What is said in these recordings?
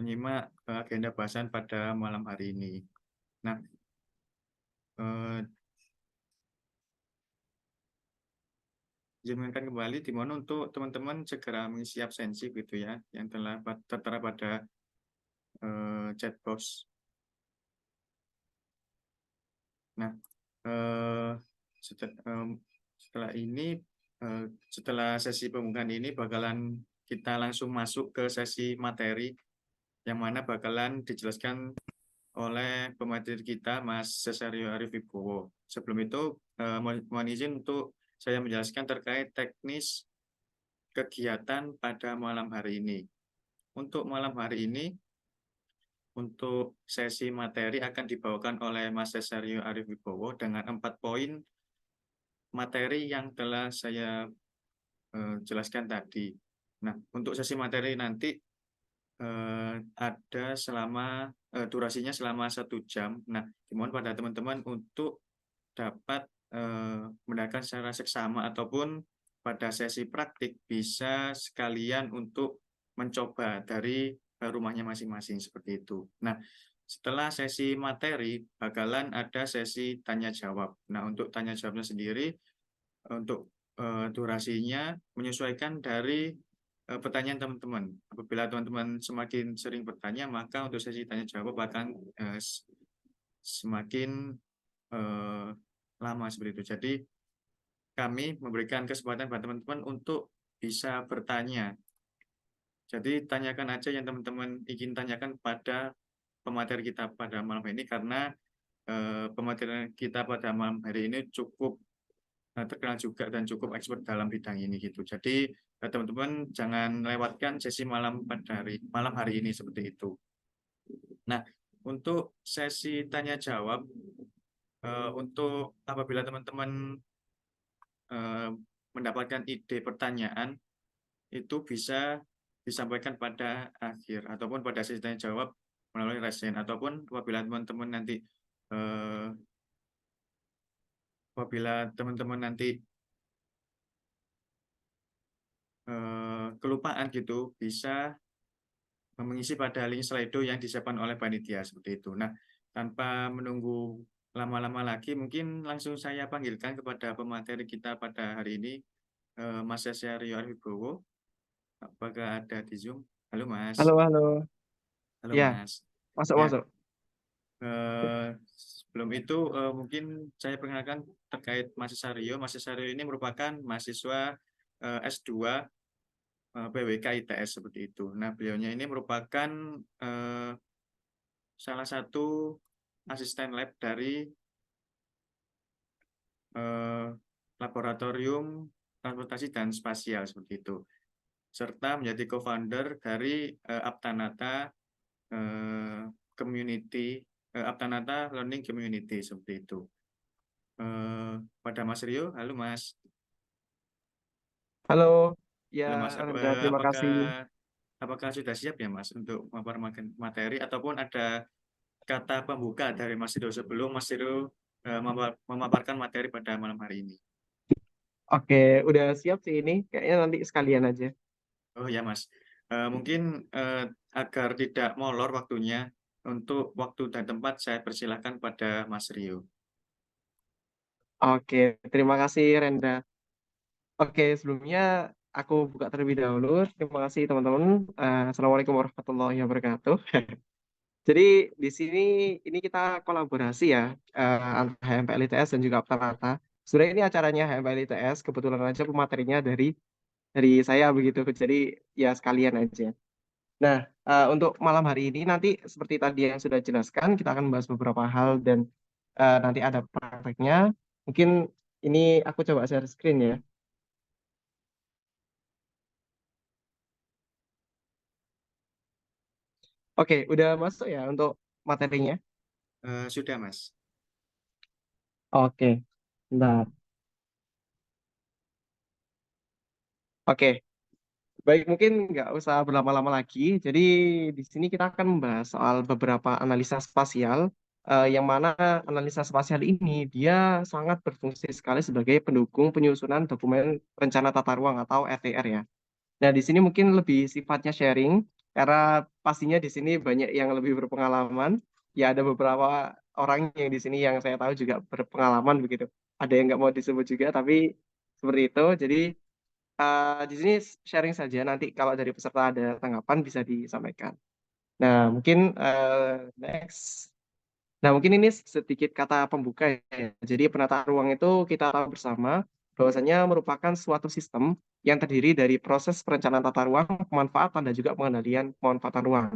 menyimak agenda bahasan pada malam hari ini. Nah, eh, diingatkan kembali di mana untuk teman-teman segera mengisi absensi gitu ya, yang telah tertera pada chat box. Nah, eh, setelah ini, setelah sesi pembukaan ini bakalan kita langsung masuk ke sesi materi, yang mana bakalan dijelaskan oleh pemateri kita, Mas Cesario Arif Wibowo. Sebelum itu, mohon izin untuk saya menjelaskan terkait teknis kegiatan pada malam hari ini. Untuk malam hari ini, untuk sesi materi akan dibawakan oleh Mas Cesario Arif Wibowo dengan 4 poin materi yang telah saya jelaskan tadi. Nah, untuk sesi materi nanti ada durasinya selama 1 jam. Nah, dimohon pada teman-teman untuk dapat mendengarkan secara seksama ataupun pada sesi praktik bisa sekalian untuk mencoba dari rumahnya masing-masing seperti itu. Nah, setelah sesi materi bakalan ada sesi tanya jawab. Nah, untuk tanya jawabnya sendiri untuk durasinya menyesuaikan dari pertanyaan teman-teman. Apabila teman-teman semakin sering bertanya, maka untuk sesi tanya jawab akan semakin lama seperti itu. Jadi kami memberikan kesempatan pada teman-teman untuk bisa bertanya. Jadi tanyakan aja yang teman-teman ingin tanyakan pada pemateri kita pada malam ini, karena pemateri kita pada malam hari ini cukup terkenal juga dan cukup expert dalam bidang ini gitu. Jadi teman-teman jangan lewatkan sesi malam hari ini seperti itu. Nah, untuk sesi tanya jawab, untuk apabila teman-teman mendapatkan ide pertanyaan, itu bisa disampaikan pada akhir ataupun pada sesi tanya jawab melalui resen, ataupun apabila teman-teman nanti kelupaan gitu, bisa mengisi pada link Slido yang disiapkan oleh panitia seperti itu. Nah, tanpa menunggu lama-lama lagi, mungkin langsung saya panggilkan kepada pemateri kita pada hari ini, Mas Cesario Arif Wibowo. Apakah ada di Zoom? Halo, Mas. Halo, halo. Halo, Ya, Mas. masuk, Ya, masuk. sebelum itu mungkin saya perkenalkan terkait Mas Cesario. Mas Cesario ini merupakan mahasiswa S2 PWK ITS seperti itu. Nah, beliaunya ini merupakan salah satu asisten lab dari eh, laboratorium transportasi dan spasial seperti itu, serta menjadi co-founder dari Aptanata Community, Aptanata Learning Community seperti itu. Pada Mas Rio, halo Mas. Halo, ya, Halo Mas, Renda, terima kasih. apakah sudah siap ya Mas untuk memaparkan materi, ataupun ada kata pembuka dari Mas Rio sebelum Mas Rio memaparkan materi pada malam hari ini? Oke, udah siap sih ini. Kayaknya nanti sekalian aja. Oh ya Mas, mungkin agar tidak molor waktunya, untuk waktu dan tempat saya persilahkan pada Mas Rio. Oke, terima kasih, Renda. Oke, sebelumnya aku buka terlebih dahulu. Terima kasih, teman-teman. Assalamualaikum warahmatullahi wabarakatuh. Jadi, di sini ini kita kolaborasi ya, antara HMPL ITS dan juga Aptarata. Sebenarnya ini acaranya HMPL ITS, kebetulan aja pematerinya dari saya begitu. Jadi, ya sekalian aja. Nah, untuk malam hari ini nanti seperti tadi yang sudah jelaskan, kita akan membahas beberapa hal dan nanti ada prakteknya. Mungkin ini aku coba share screen ya. Oke, udah masuk ya untuk materinya. Sudah Mas. Oke, bentar. Oke, baik, mungkin nggak usah berlama-lama lagi. Jadi di sini kita akan membahas soal beberapa analisa spasial, yang mana analisa spasial ini dia sangat berfungsi sekali sebagai pendukung penyusunan dokumen rencana tata ruang atau RTR ya. Nah, di sini mungkin lebih sifatnya sharing. karena pastinya di sini banyak yang lebih berpengalaman. Ya ada beberapa orang yang di sini yang saya tahu juga berpengalaman begitu. Ada yang nggak mau disebut juga, tapi seperti itu. Jadi di sini sharing saja. Nanti kalau dari peserta ada tanggapan bisa disampaikan. Nah, mungkin next. Nah, mungkin ini sedikit kata pembuka ya. Jadi penataan ruang itu kita tahu bersama bahwasanya merupakan suatu sistem yang terdiri dari proses perencanaan tata ruang, pemanfaatan, dan juga pengendalian pemanfaatan ruang.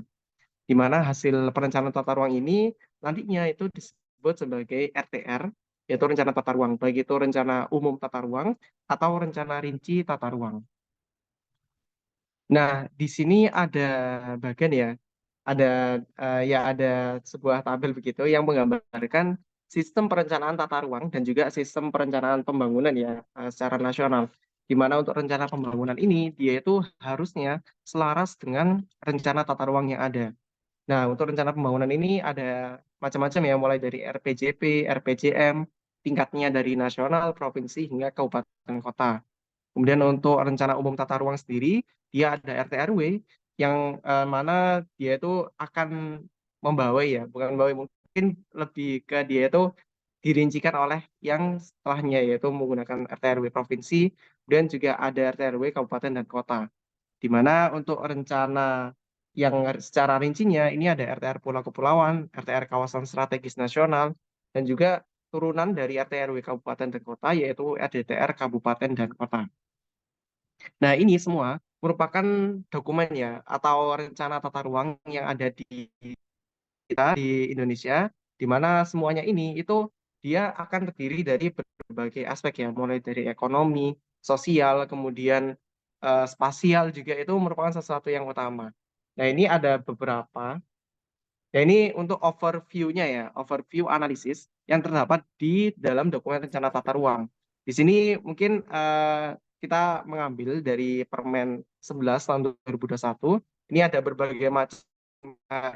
Di mana hasil perencanaan tata ruang ini nantinya itu disebut sebagai RTR, yaitu rencana tata ruang, baik itu rencana umum tata ruang atau rencana rinci tata ruang. Nah, di sini ada bagian ya, ada ya ada sebuah tabel begitu yang menggambarkan sistem perencanaan tata ruang dan juga sistem perencanaan pembangunan ya secara nasional. Di mana untuk rencana pembangunan ini dia itu harusnya selaras dengan rencana tata ruang yang ada. Nah, untuk rencana pembangunan ini ada macam-macam ya, mulai dari RPJP, RPJM, tingkatnya dari nasional, provinsi hingga kabupaten kota. Kemudian untuk rencana umum tata ruang sendiri, dia ada RT RW yang mana dia itu akan membawai ya, bukan membawai, mungkin lebih ke dia itu dirincikan oleh yang setelahnya yaitu menggunakan RT RW provinsi, kemudian juga ada RT RW kabupaten dan kota. Di mana untuk rencana yang secara rincinya ini ada RTR Pulau Kepulauan, RTR Kawasan Strategis Nasional, dan juga turunan dari RT RW kabupaten dan kota yaitu RDTR kabupaten dan kota. Nah, ini semua merupakan dokumen ya atau rencana tata ruang yang ada di kita di Indonesia, di mana semuanya ini itu dia akan terdiri dari berbagai aspek ya, mulai dari ekonomi, sosial, kemudian spasial juga itu merupakan sesuatu yang utama. Nah, ini ada beberapa. Ya, ini untuk overview-nya ya, overview analisis yang terdapat di dalam dokumen rencana tata ruang. Di sini mungkin kita mengambil dari Permen 11 tahun 2021. Ini ada berbagai macam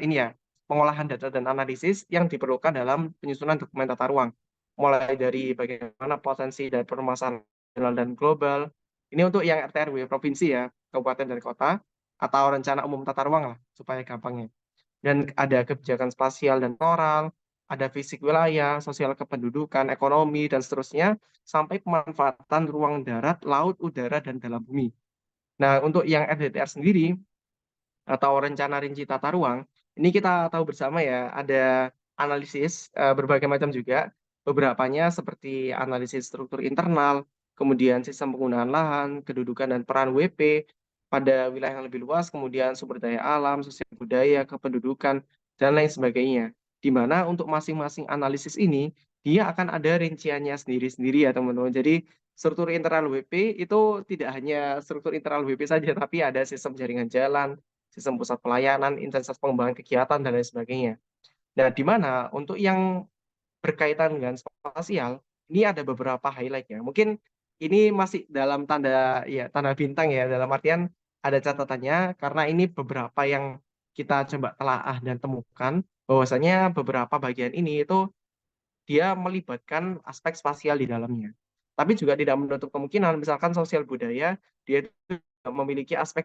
ini ya, pengolahan data dan analisis yang diperlukan dalam penyusunan dokumen tata ruang. Mulai dari bagaimana potensi dan permasalahan nasional dan global. Ini untuk yang RT RW provinsi ya, kabupaten dan kota, atau rencana umum tata ruang lah, supaya gampangnya. Dan ada kebijakan spasial dan moral, ada fisik wilayah, sosial kependudukan, ekonomi, dan seterusnya, sampai pemanfaatan ruang darat, laut, udara, dan dalam bumi. Nah, untuk yang RDTR sendiri, atau rencana rinci tata ruang, ini kita tahu bersama ya, ada analisis berbagai macam juga, beberapanya seperti analisis struktur internal, kemudian sistem penggunaan lahan, kedudukan dan peran WP pada wilayah yang lebih luas, kemudian sumber daya alam, sosial budaya, kependudukan, dan lain sebagainya. Di mana untuk masing-masing analisis ini, dia akan ada rinciannya sendiri-sendiri ya teman-teman. Jadi struktur internal WP itu tidak hanya struktur internal WP saja, tapi ada sistem jaringan jalan, sistem pusat pelayanan, intensitas pengembangan kegiatan, dan lain sebagainya. Nah, di mana untuk yang berkaitan dengan spasial, ini ada beberapa highlight ya. Mungkin ini masih dalam tanda ya tanda bintang ya, dalam artian ada catatannya karena ini beberapa yang kita coba telaah dan temukan bahwasanya beberapa bagian ini itu dia melibatkan aspek spasial di dalamnya. Tapi juga tidak menutup kemungkinan misalkan sosial budaya dia itu memiliki aspek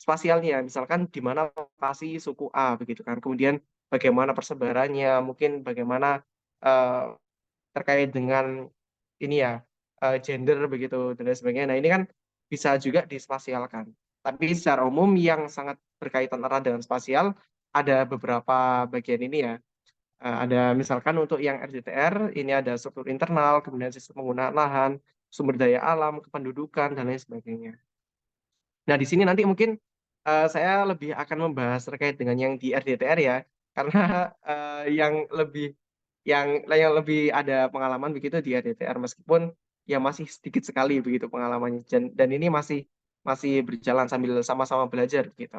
spasialnya, misalkan di mana lokasi suku A begitu kan. Kemudian bagaimana persebarannya, mungkin bagaimana eh, terkait dengan ini ya gender begitu dan lain sebagainya. Nah, ini kan bisa juga dispasialkan. Tapi secara umum yang sangat berkaitan erat dengan spasial ada beberapa bagian ini ya. Ada misalkan untuk yang RDTR ini ada struktur internal, kemudian sistem penggunaan lahan, sumber daya alam, kependudukan dan lain sebagainya. Nah, di sini nanti mungkin saya lebih akan membahas terkait dengan yang di RDTR ya, karena yang lebih yang lebih ada pengalaman begitu di RDTR meskipun ya masih sedikit sekali begitu pengalamannya dan ini masih masih berjalan sambil sama-sama belajar gitu.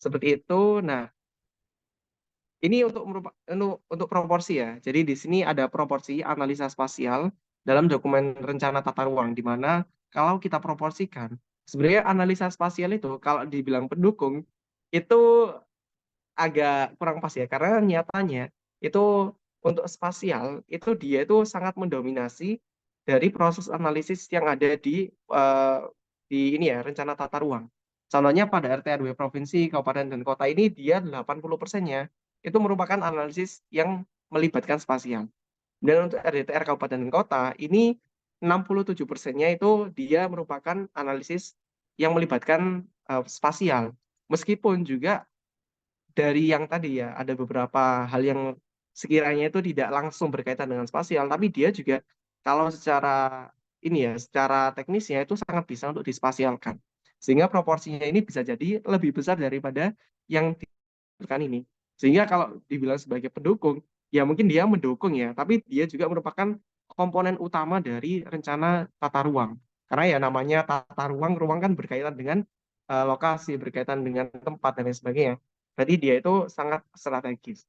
Seperti itu. Nah, ini untuk proporsi ya. Jadi di sini ada proporsi analisa spasial dalam dokumen rencana tata ruang di mana kalau kita proporsikan sebenarnya analisa spasial itu kalau dibilang pendukung itu agak kurang pas ya karena nyatanya itu untuk spasial itu dia itu sangat mendominasi dari proses analisis yang ada di ini ya rencana tata ruang. Contohnya pada RT RW provinsi, kabupaten dan kota ini dia 80%-nya itu merupakan analisis yang melibatkan spasial. Dan untuk RDTR kabupaten dan kota ini 67%-nya itu dia merupakan analisis yang melibatkan spasial. Meskipun juga dari yang tadi ya, ada beberapa hal yang sekiranya itu tidak langsung berkaitan dengan spasial, tapi dia juga kalau secara ini ya, secara teknisnya itu sangat bisa untuk dispasialkan. Sehingga proporsinya ini bisa jadi lebih besar daripada yang dibutuhkan ini. Sehingga kalau dibilang sebagai pendukung, ya mungkin dia mendukung ya, tapi dia juga merupakan komponen utama dari rencana tata ruang. Karena ya namanya tata ruang, ruang kan berkaitan dengan lokasi, berkaitan dengan tempat dan lain sebagainya. Berarti dia itu sangat strategis.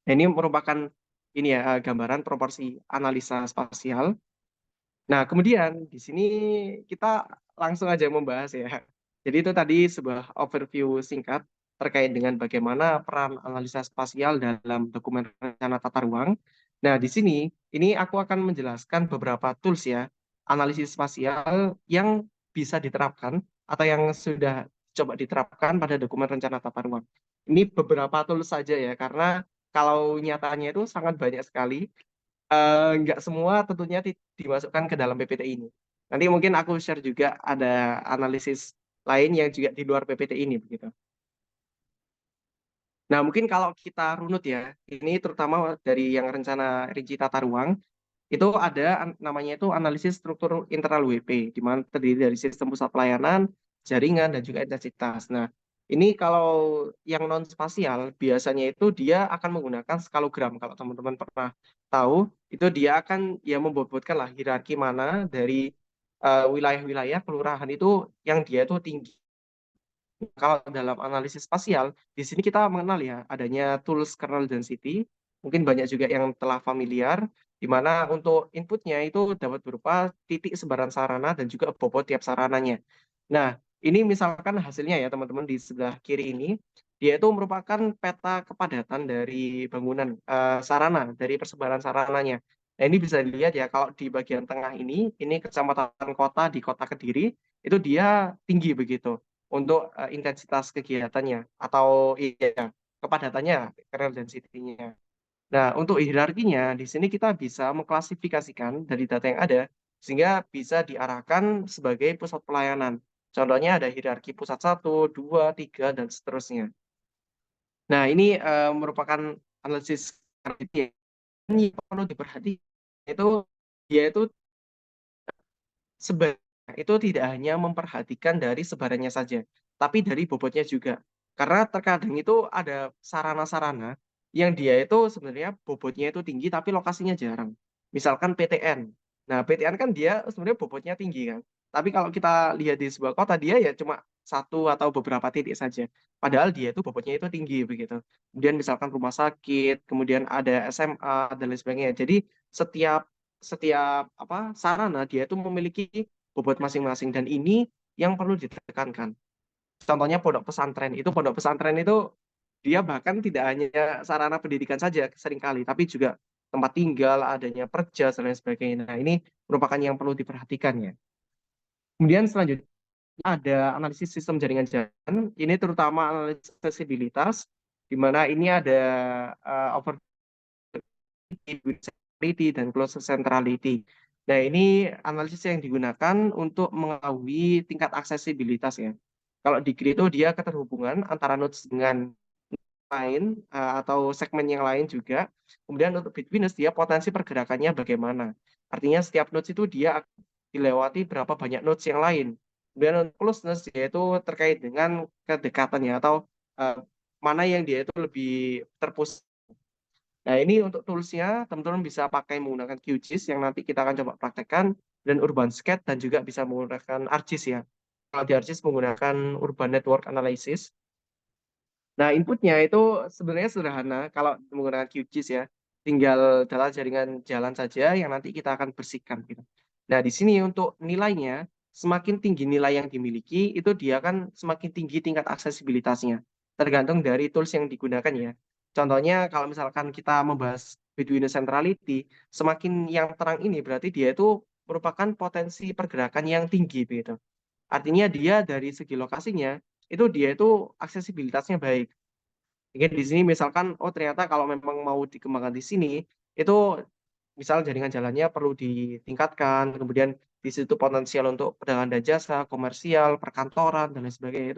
Nah, ini merupakan ini ya gambaran proporsi analisa spasial. Nah, kemudian di sini kita langsung aja membahas ya. Jadi itu tadi sebuah overview singkat terkait dengan bagaimana peran analisa spasial dalam dokumen rencana tata ruang. Nah, di sini ini aku akan menjelaskan beberapa tools ya, analisis spasial yang bisa diterapkan atau yang sudah coba diterapkan pada dokumen rencana tata ruang. Ini beberapa tools saja ya, karena kalau nyatanya itu sangat banyak sekali. Nggak semua tentunya dimasukkan ke dalam PPT ini. Nanti mungkin aku share juga ada analisis lain yang juga di luar PPT ini begitu. Nah, mungkin kalau kita runut ya, ini terutama dari yang rencana rinci tata ruang, itu ada namanya itu analisis struktur internal WP, di mana terdiri dari sistem pusat pelayanan, jaringan, dan juga intensitas. Nah, ini kalau yang non spasial, biasanya itu dia akan menggunakan skalogram. Kalau teman-teman pernah tahu, itu dia akan ya membobotkan lah hierarki mana dari wilayah-wilayah kelurahan itu yang dia itu tinggi. Kalau dalam analisis spasial, di sini kita mengenal ya adanya tools kernel density, mungkin banyak juga yang telah familiar, di mana untuk inputnya itu dapat berupa titik sebaran sarana dan juga bobot tiap sarananya. Nah, ini misalkan hasilnya ya teman-teman di sebelah kiri ini, dia itu merupakan peta kepadatan dari bangunan sarana, dari persebaran sarananya. Nah, ini bisa dilihat ya kalau di bagian tengah ini kecamatan kota di kota Kediri, itu dia tinggi begitu untuk intensitas kegiatannya atau iya kepadatannya, kernel density-nya. Nah, untuk hierarkinya di sini kita bisa mengklasifikasikan dari data yang ada sehingga bisa diarahkan sebagai pusat pelayanan. Contohnya ada hierarki pusat 1, 2, 3 dan seterusnya. Nah, ini merupakan analisis yang perlu diperhatikan itu dia itu sebenarnya itu tidak hanya memperhatikan dari sebarannya saja, tapi dari bobotnya juga. Karena terkadang itu ada sarana-sarana yang dia itu sebenarnya bobotnya itu tinggi tapi lokasinya jarang. Misalkan PTN. Nah, PTN kan dia sebenarnya bobotnya tinggi kan. Tapi kalau kita lihat di sebuah kota dia ya cuma satu atau beberapa titik saja. Padahal dia itu bobotnya itu tinggi begitu. Kemudian misalkan rumah sakit, kemudian ada SMA dan lain sebagainya. Jadi setiap setiap apa sarana dia itu memiliki bobot masing-masing dan ini yang perlu ditekankan. Contohnya pondok pesantren itu dia bahkan tidak hanya sarana pendidikan saja seringkali, tapi juga tempat tinggal, adanya perjas dan lain sebagainya. Nah, ini merupakan yang perlu diperhatikan ya. Kemudian selanjutnya ada analisis sistem jaringan jalan, ini terutama analisis aksesibilitas, di mana ini ada centrality dan close centrality. Nah, ini analisis yang digunakan untuk mengetahui tingkat aksesibilitas ya. Kalau di grid itu dia keterhubungan antara nodes dengan lain atau segmen yang lain juga. Kemudian untuk betweenness dia potensi pergerakannya bagaimana. Artinya setiap nodes itu dia dilewati berapa banyak nodes yang lain. Kemudian untuk closeness yaitu terkait dengan kedekatannya atau uh, mana yang dia itu lebih terpusat. Nah, ini untuk toolsnya teman-teman bisa pakai menggunakan QGIS yang nanti kita akan coba praktekkan dan UrbanSCAD dan juga bisa menggunakan ArcGIS ya. Kalau di ArcGIS menggunakan Urban Network Analysis. Nah, inputnya itu sebenarnya sederhana kalau menggunakan QGIS ya. Tinggal data jaringan jalan saja yang nanti kita akan bersihkan gitu. Nah, di sini untuk nilainya, semakin tinggi nilai yang dimiliki, itu dia akan semakin tinggi tingkat aksesibilitasnya. Tergantung dari tools yang digunakan ya. Contohnya kalau misalkan kita membahas Bedouin centrality, semakin yang terang ini berarti dia itu merupakan potensi pergerakan yang tinggi begitu. artinya dia dari segi lokasinya dia itu aksesibilitasnya baik. Mungkin di sini misalkan, oh ternyata kalau memang mau dikembangkan di sini, itu misal jaringan jalannya perlu ditingkatkan, kemudian di situ potensial untuk perdagangan dan jasa, komersial, perkantoran, dan lain sebagainya,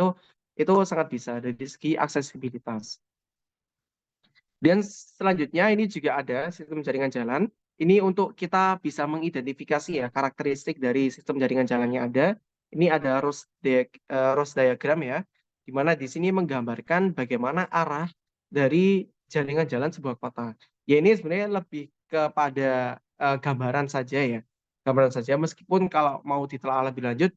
itu sangat bisa dari segi aksesibilitas. Dan selanjutnya ini juga ada sistem jaringan jalan. Ini untuk kita bisa mengidentifikasi ya karakteristik dari sistem jaringan jalannya ada. Ini ada Ross diagram ya, di mana di sini menggambarkan bagaimana arah dari jaringan jalan sebuah kota. Ya ini sebenarnya lebih kepada gambaran saja ya, gambaran saja. Meskipun kalau mau ditelaah lebih lanjut,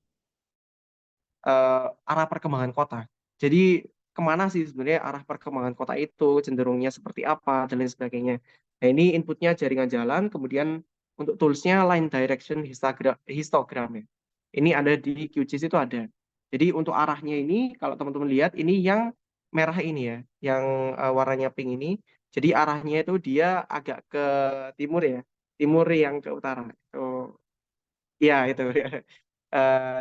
arah perkembangan kota. Jadi kemana sih sebenarnya arah perkembangan kota itu, cenderungnya seperti apa, dan lain sebagainya. Nah ini inputnya jaringan jalan, kemudian untuk toolsnya line direction histogram ya. Ini ada di QGIS itu ada. Jadi untuk arahnya ini, kalau teman-teman lihat, ini yang merah ini ya, yang warnanya pink ini. Jadi arahnya itu dia agak ke timur ya, timur yang ke utara. Oh, ya itu.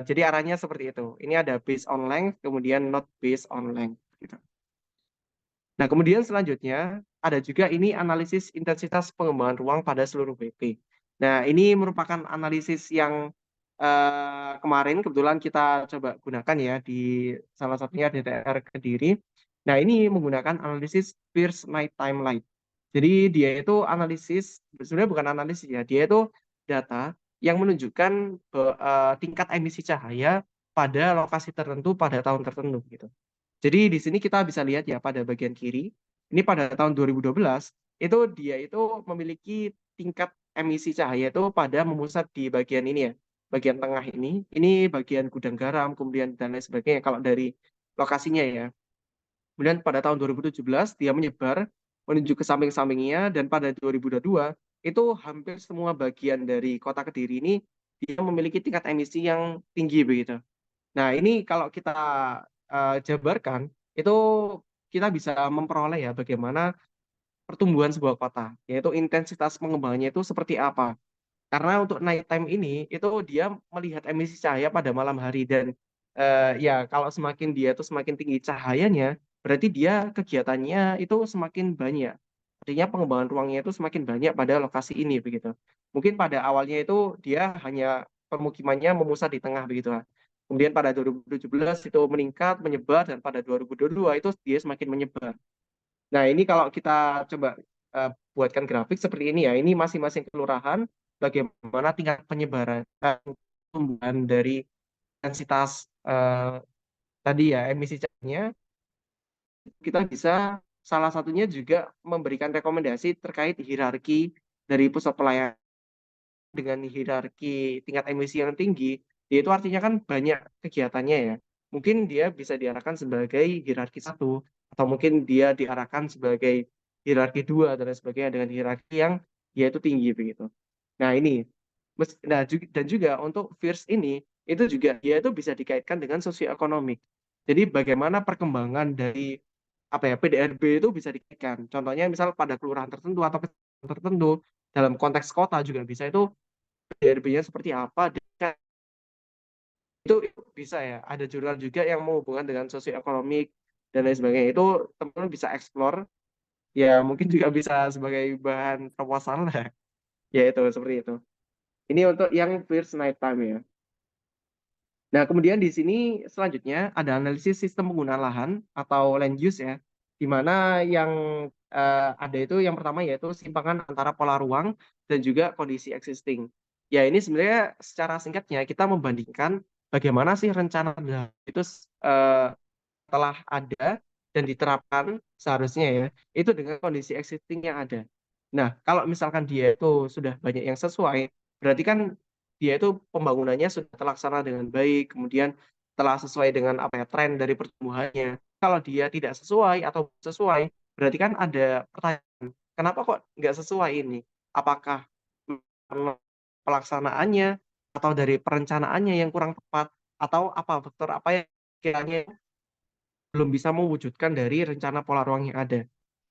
Jadi arahnya seperti itu. Ini ada based on length, kemudian not based on length. Gitu. Nah, kemudian selanjutnya ada juga ini analisis intensitas pengembangan ruang pada seluruh BP. Nah, ini merupakan analisis yang kemarin kebetulan kita coba gunakan ya di salah satunya DTR Kediri. Nah, ini menggunakan analisis Pierce Nighttime Light. Jadi dia itu analisis, sebenarnya bukan analisis ya, dia itu data yang menunjukkan tingkat emisi cahaya pada lokasi tertentu pada tahun tertentu gitu. Jadi di sini kita bisa lihat ya pada bagian kiri, ini pada tahun 2012 itu dia itu memiliki tingkat emisi cahaya itu pada memusat di bagian ini ya, bagian tengah ini bagian gudang garam, kemudian dan lain sebagainya kalau dari lokasinya ya. Kemudian pada tahun 2017 dia menyebar menuju ke samping-sampingnya dan pada 2022 itu hampir semua bagian dari kota Kediri ini dia memiliki tingkat emisi yang tinggi begitu. Nah, ini kalau kita jabarkan, itu kita bisa memperoleh ya bagaimana pertumbuhan sebuah kota, yaitu intensitas pengembangannya itu seperti apa. Karena untuk night time ini, itu dia melihat emisi cahaya pada malam hari dan ya kalau semakin dia itu semakin tinggi cahayanya, berarti dia kegiatannya itu semakin banyak. Artinya pengembangan ruangnya itu semakin banyak pada lokasi ini begitu. Mungkin pada awalnya itu dia hanya permukimannya memusat di tengah begitu. Kemudian pada 2017 itu meningkat, menyebar dan pada 2022 itu dia semakin menyebar. Nah, ini kalau kita coba buatkan grafik seperti ini ya, ini masing-masing kelurahan bagaimana tingkat penyebaran pertumbuhan dari intensitas tadi ya emisi cahayanya, kita bisa salah satunya juga memberikan rekomendasi terkait hierarki dari pusat pelayanan dengan hierarki tingkat emisi yang tinggi, yaitu artinya kan banyak kegiatannya ya. Mungkin dia bisa diarahkan sebagai hierarki satu, atau mungkin dia diarahkan sebagai hierarki dua dan lain sebagainya dengan hierarki yang yaitu tinggi begitu. Nah ini, dan juga untuk FIRS ini itu juga dia itu bisa dikaitkan dengan sosioekonomik. Jadi bagaimana perkembangan dari apa ya PDRB itu bisa dikaitkan. Contohnya misal pada kelurahan tertentu atau kecamatan tertentu dalam konteks kota juga bisa itu PDRB-nya seperti apa itu bisa ya ada jurnal juga yang menghubungkan dengan sosioekonomik dan lain sebagainya itu teman-teman bisa explore ya mungkin juga bisa sebagai bahan proposal lah ya itu seperti itu ini untuk yang first night time ya. Nah kemudian di sini selanjutnya ada analisis sistem penggunaan lahan atau land use ya di mana yang ada itu yang pertama yaitu simpangan antara pola ruang dan juga kondisi existing. Ya ini sebenarnya secara singkatnya kita membandingkan bagaimana sih rencana itu eh, telah ada dan diterapkan seharusnya ya itu dengan kondisi existing yang ada. Nah kalau misalkan dia itu sudah banyak yang sesuai, berarti kan dia itu pembangunannya sudah terlaksana dengan baik, kemudian telah sesuai dengan apa ya tren dari pertumbuhannya. Kalau dia tidak sesuai atau sesuai, berarti kan ada pertanyaan, kenapa kok nggak sesuai ini? Apakah karena pelaksanaannya atau dari perencanaannya yang kurang tepat atau apa faktor apa yang kiranya belum bisa mewujudkan dari rencana pola ruang yang ada.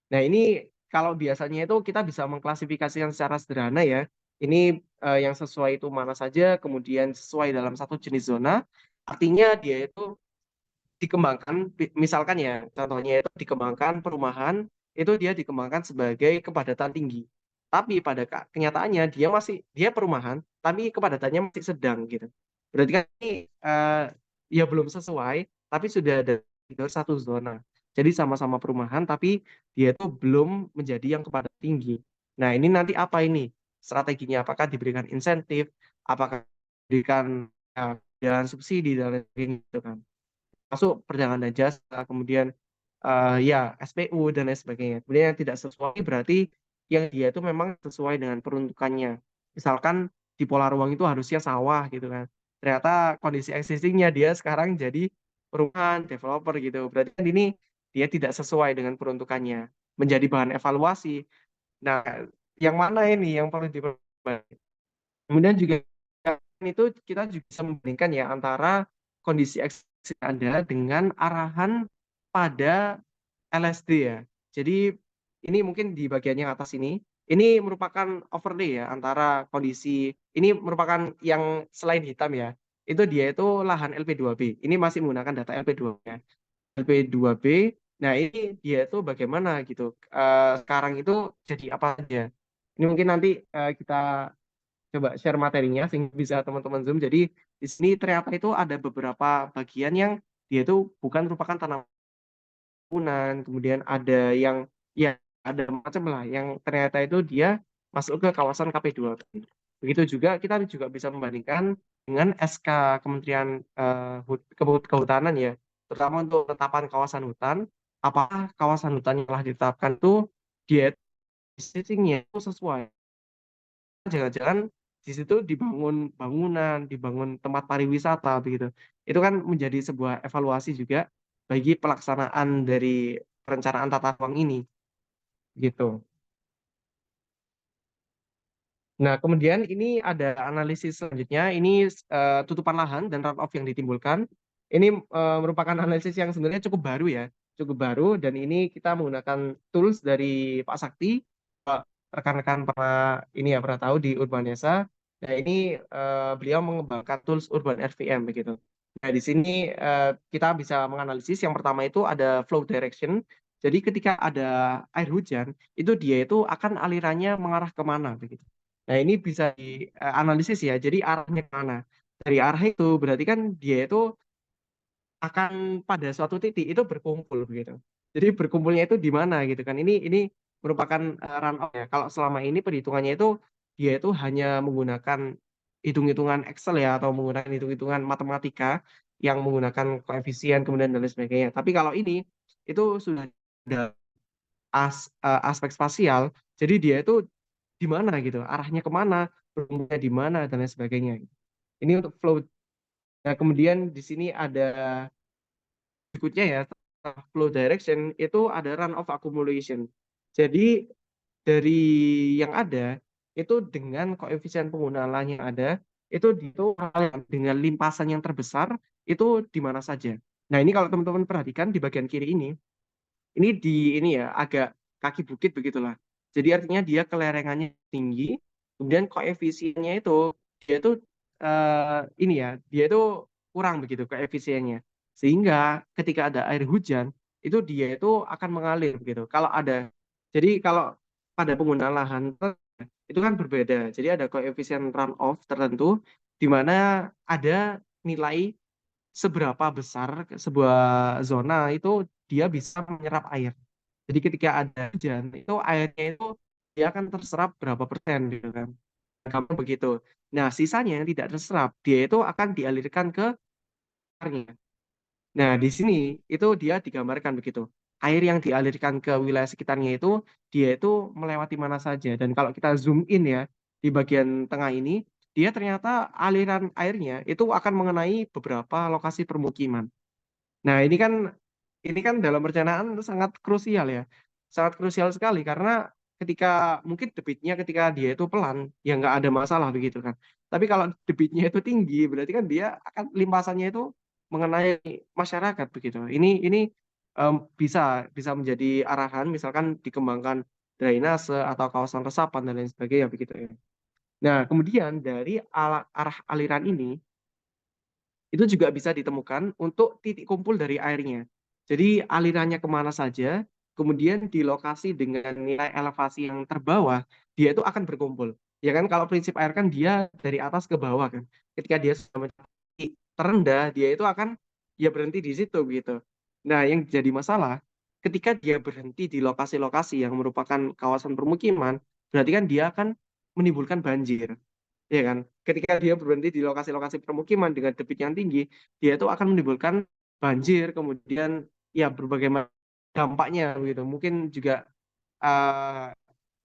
Nah, ini kalau biasanya itu kita bisa mengklasifikasikan secara sederhana ya. Ini yang sesuai itu mana saja, kemudian sesuai dalam satu jenis zona, Artinya dia itu dikembangkan, misalkan ya, contohnya itu dikembangkan perumahan, itu dia dikembangkan sebagai kepadatan tinggi. Tapi pada kenyataannya dia perumahan, tapi kepadatannya masih sedang gitu. Berarti kan ini ya belum sesuai, tapi sudah ada di satu zona. Jadi sama-sama perumahan, tapi dia itu belum menjadi yang kepadatan tinggi. Nah, ini nanti apa ini strateginya? Apakah diberikan insentif? Apakah diberikan jalan subsidi dan lain-lain gitu kan? Masuk perjalanan dan jasa, kemudian ya SPU dan lain sebagainya. Kemudian yang tidak sesuai berarti yang dia itu memang sesuai dengan peruntukannya. Misalkan di pola ruang itu harusnya sawah gitu kan. Ternyata kondisi existingnya dia sekarang jadi perumahan, developer gitu. Berarti kan ini dia tidak sesuai dengan peruntukannya. Menjadi bahan evaluasi. Nah, yang mana ini yang perlu diperbaiki? Kemudian juga itu kita juga bisa membandingkan ya antara kondisi eksisi Anda dengan arahan pada LSD ya. Jadi ini mungkin di bagian yang atas ini merupakan overlay ya antara kondisi ini merupakan yang selain hitam ya. Itu dia itu lahan LP2B. Ini masih menggunakan data LP2 ya. LP2B. Nah, ini dia itu bagaimana gitu. Sekarang itu jadi apa aja. Ini mungkin nanti kita coba share materinya sehingga bisa teman-teman Zoom. Jadi di sini ternyata itu ada beberapa bagian yang dia itu bukan merupakan tanaman, kemudian ada yang ya ada macam lah yang ternyata itu dia masuk ke kawasan KP2. Begitu juga kita juga bisa membandingkan dengan SK Kementerian Kehutanan ya, terutama untuk penetapan kawasan hutan, apakah kawasan hutan yang telah ditetapkan itu dia existing-nya itu sesuai. Jangan-jangan di situ dibangun bangunan, dibangun tempat pariwisata begitu. Itu kan menjadi sebuah evaluasi juga bagi pelaksanaan dari perencanaan tata ruang ini, gitu. Nah, kemudian ini ada analisis selanjutnya, ini tutupan lahan dan runoff yang ditimbulkan. Ini merupakan analisis yang sebenarnya cukup baru ya, cukup baru dan ini kita menggunakan tools dari Pak Sakti. Rekan-rekan pernah ini ya pernah tahu di Urbanesa. Nah, ini beliau mengembangkan tools Urban RVM begitu. Nah, di sini kita bisa menganalisis yang pertama itu ada flow direction. Jadi ketika ada air hujan, itu dia itu akan alirannya mengarah kemana begitu. Nah, ini bisa dianalisis ya. Jadi arahnya kemana? Dari arah itu berarti kan dia itu akan pada suatu titik itu berkumpul begitu. Jadi berkumpulnya itu di mana gitu kan. Ini merupakan run off ya. Kalau selama ini perhitungannya itu dia itu hanya menggunakan hitung-hitungan Excel ya atau menggunakan hitung-hitungan matematika yang menggunakan koefisien kemudian dan lain sebagainya. Tapi kalau ini itu sudah ada aspek spasial. Jadi dia itu di mana gitu, arahnya kemana, berkumpulnya di mana dan lain sebagainya. Ini untuk flow. Nah, kemudian di sini ada berikutnya ya, setelah flow direction itu ada runoff accumulation. Jadi dari yang ada itu dengan koefisien penggunaan lahan yang ada itu dengan limpasan yang terbesar itu di mana saja. Nah, ini kalau teman-teman perhatikan di bagian kiri ini di ini ya agak kaki bukit begitulah. Jadi artinya dia kelerengannya tinggi, kemudian koefisiennya itu dia itu ini ya dia itu kurang begitu koefisiennya. Sehingga ketika ada air hujan itu dia itu akan mengalir begitu. Jadi kalau pada penggunaan lahan itu kan berbeda. Jadi ada koefisien runoff tertentu di mana ada nilai seberapa besar sebuah zona itu dia bisa menyerap air. Jadi ketika ada hujan, itu airnya itu dia akan terserap berapa persen gitu kan. Gampang begitu. Nah, sisanya yang tidak terserap, dia itu akan dialirkan ke airnya. Nah, di sini itu dia digambarkan begitu. Air yang dialirkan ke wilayah sekitarnya itu dia itu melewati mana saja. Dan kalau kita zoom in ya di bagian tengah ini, dia ternyata aliran airnya itu akan mengenai beberapa lokasi permukiman. Nah, ini kan dalam perencanaan sangat krusial ya. Sangat krusial sekali karena mungkin debitnya ketika dia itu pelan, ya nggak ada masalah begitu kan. Tapi kalau debitnya itu tinggi, berarti kan dia akan limpasannya itu mengenai masyarakat begitu. Ini bisa bisa menjadi arahan, misalkan dikembangkan drainase atau kawasan resapan dan lain sebagainya begitu ya. Nah, kemudian dari arah aliran ini itu juga bisa ditemukan untuk titik kumpul dari airnya. Jadi alirannya kemana saja, kemudian di lokasi dengan nilai elevasi yang terbawah, dia itu akan berkumpul. Ya kan kalau prinsip air kan dia dari atas ke bawah kan. Ketika dia sudah mencapai terendah, dia itu akan ya berhenti di situ gitu. Nah, yang jadi masalah ketika dia berhenti di lokasi-lokasi yang merupakan kawasan permukiman, berarti kan dia akan menimbulkan banjir. Ya kan? Ketika dia berhenti di lokasi-lokasi permukiman dengan debit yang tinggi, dia itu akan menimbulkan banjir, kemudian ya berbagai dampaknya gitu. Uh,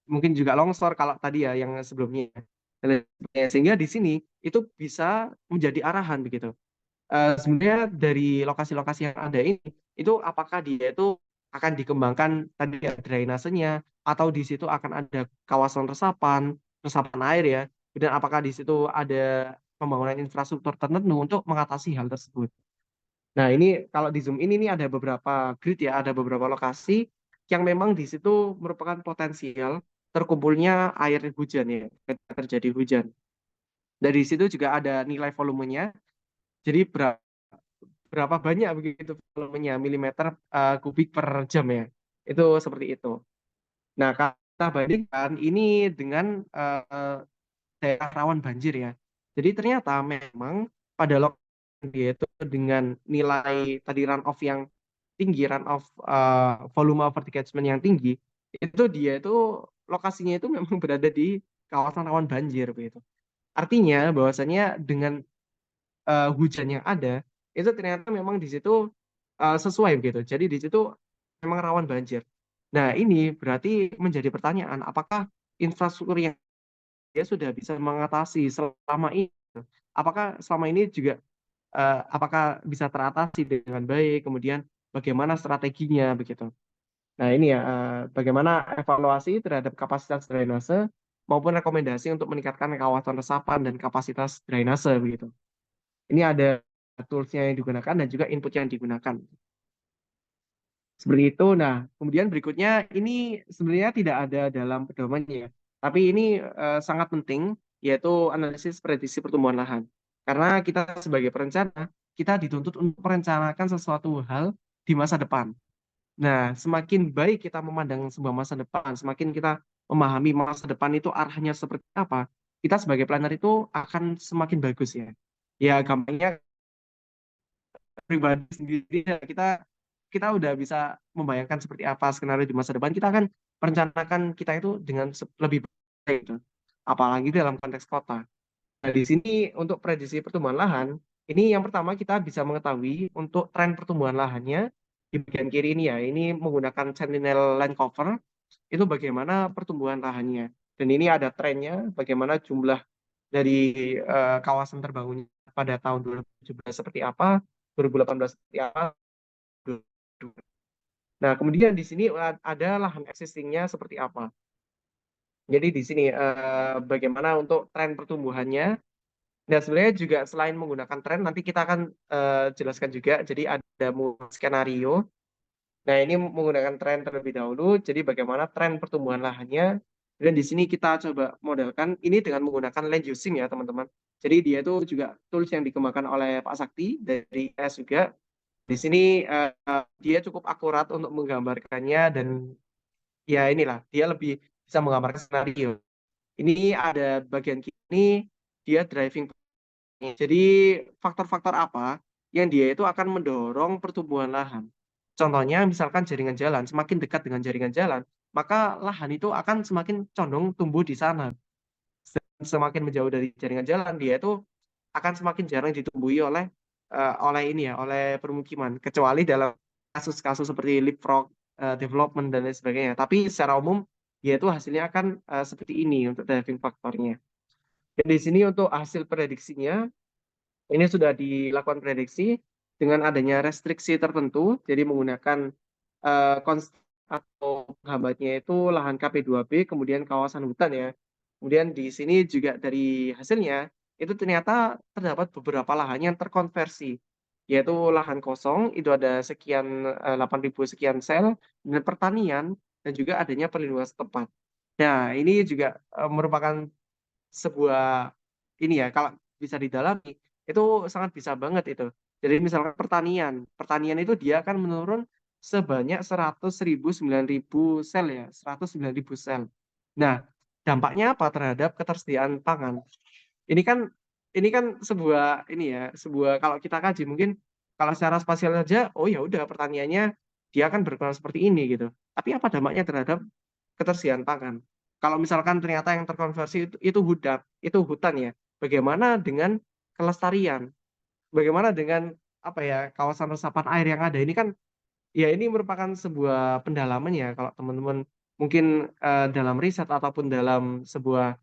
mungkin juga longsor kalau tadi ya yang sebelumnya. Sehingga di sini itu bisa menjadi arahan begitu. Sebenarnya dari lokasi-lokasi yang ada ini, itu apakah dia itu akan dikembangkan tadi ya drainasenya, atau di situ akan ada kawasan resapan, resapan air ya, dan apakah di situ ada pembangunan infrastruktur tertentu untuk mengatasi hal tersebut. Nah, ini kalau di zoom ini ada beberapa grid ya, ada beberapa lokasi yang memang di situ merupakan potensial terkumpulnya air hujan ya, ketika terjadi hujan. Dari situ juga ada nilai volumenya, jadi berapa banyak begitu volumenya milimeter kubik per jam ya. Itu seperti itu. Nah, kita bandingkan ini dengan daerah rawan banjir ya. Jadi ternyata memang pada lokasi dia itu dengan nilai tadi runoff yang tinggi, runoff volume overtake catchment yang tinggi, itu dia itu lokasinya itu memang berada di kawasan rawan banjir begitu. Artinya bahwasanya dengan hujan yang ada itu ternyata memang di situ sesuai begitu. Jadi di situ memang rawan banjir. Nah, ini berarti menjadi pertanyaan, apakah infrastruktur yang dia sudah bisa mengatasi selama ini? Apakah selama ini juga apakah bisa teratasi dengan baik? Kemudian bagaimana strateginya begitu? Nah, ini ya bagaimana evaluasi terhadap kapasitas drainase maupun rekomendasi untuk meningkatkan kawasan resapan dan kapasitas drainase begitu. Ini ada tools-nya yang digunakan dan juga input yang digunakan. Seperti itu. Nah, kemudian berikutnya ini sebenarnya tidak ada dalam pedomannya, tapi ini sangat penting, yaitu analisis prediksi pertumbuhan lahan. Karena kita sebagai perencana, kita dituntut untuk merencanakan sesuatu hal di masa depan. Nah, semakin baik kita memandang sebuah masa depan, semakin kita memahami masa depan itu arahnya seperti apa, kita sebagai planner itu akan semakin bagus ya. Ya, gampangnya pribadi sendiri ya, kita udah bisa membayangkan seperti apa skenario di masa depan, kita akan merencanakan kita itu dengan lebih baik gitu. Apalagi dalam konteks kota. Nah, di sini untuk prediksi pertumbuhan lahan, ini yang pertama kita bisa mengetahui untuk tren pertumbuhan lahannya di bagian kiri ini ya, ini menggunakan Sentinel Land Cover, itu bagaimana pertumbuhan lahannya. Dan ini ada trennya, bagaimana jumlah dari kawasan terbangunnya pada tahun 2017 seperti apa, 2018 seperti apa. Nah, kemudian di sini ada lahan existing-nya seperti apa. Jadi di sini bagaimana untuk tren pertumbuhannya. Nah, sebenarnya juga selain menggunakan tren, nanti kita akan jelaskan juga. Jadi ada skenario. Nah, ini menggunakan tren terlebih dahulu. Jadi bagaimana tren pertumbuhan lahannya. Dan di sini kita coba modelkan ini dengan menggunakan land using ya, teman-teman. Jadi dia itu juga tools yang dikembangkan oleh Pak Sakti dari IS juga. Di sini dia cukup akurat untuk menggambarkannya dan ya inilah dia lebih bisa menggambarkan skenario. Ini ada bagian kini dia driving. Jadi faktor-faktor apa yang dia itu akan mendorong pertumbuhan lahan. Contohnya misalkan jaringan jalan, semakin dekat dengan jaringan jalan, maka lahan itu akan semakin condong tumbuh di sana. Semakin menjauh dari jaringan jalan, dia itu akan semakin jarang ditumbuhi oleh ini ya, oleh permukiman, kecuali dalam kasus-kasus seperti leapfrog development dan lain sebagainya. Tapi secara umum, dia itu hasilnya akan seperti ini untuk driving faktornya. Dan di sini untuk hasil prediksinya, ini sudah dilakukan prediksi dengan adanya restriksi tertentu, jadi menggunakan atau penghambatnya itu lahan KP2B, kemudian kawasan hutan ya. Kemudian di sini juga dari hasilnya, itu ternyata terdapat beberapa lahan yang terkonversi, yaitu lahan kosong, itu ada sekian 8.000 sekian sel, dan pertanian, dan juga adanya perlindungan setempat. Nah, ini juga merupakan sebuah ini ya, kalau bisa didalami, itu sangat bisa banget itu. Jadi misalkan pertanian itu dia akan menurun sebanyak 100.000 9.000 sel ya, 109.000 sel. Nah, dampaknya apa terhadap ketersediaan pangan? Ini kan ini kan sebuah ini ya, sebuah kalau kita kaji mungkin kalau secara spasial saja, oh ya udah pertaniannya dia akan berkurang seperti ini gitu. Tapi apa dampaknya terhadap ketersediaan pangan? Kalau misalkan ternyata yang terkonversi itu hutan ya. Bagaimana dengan kelestarian? Bagaimana dengan apa ya, kawasan resapan air yang ada? Ini kan ya ini merupakan sebuah pendalaman ya kalau teman-teman mungkin, dalam riset ataupun dalam sebuah,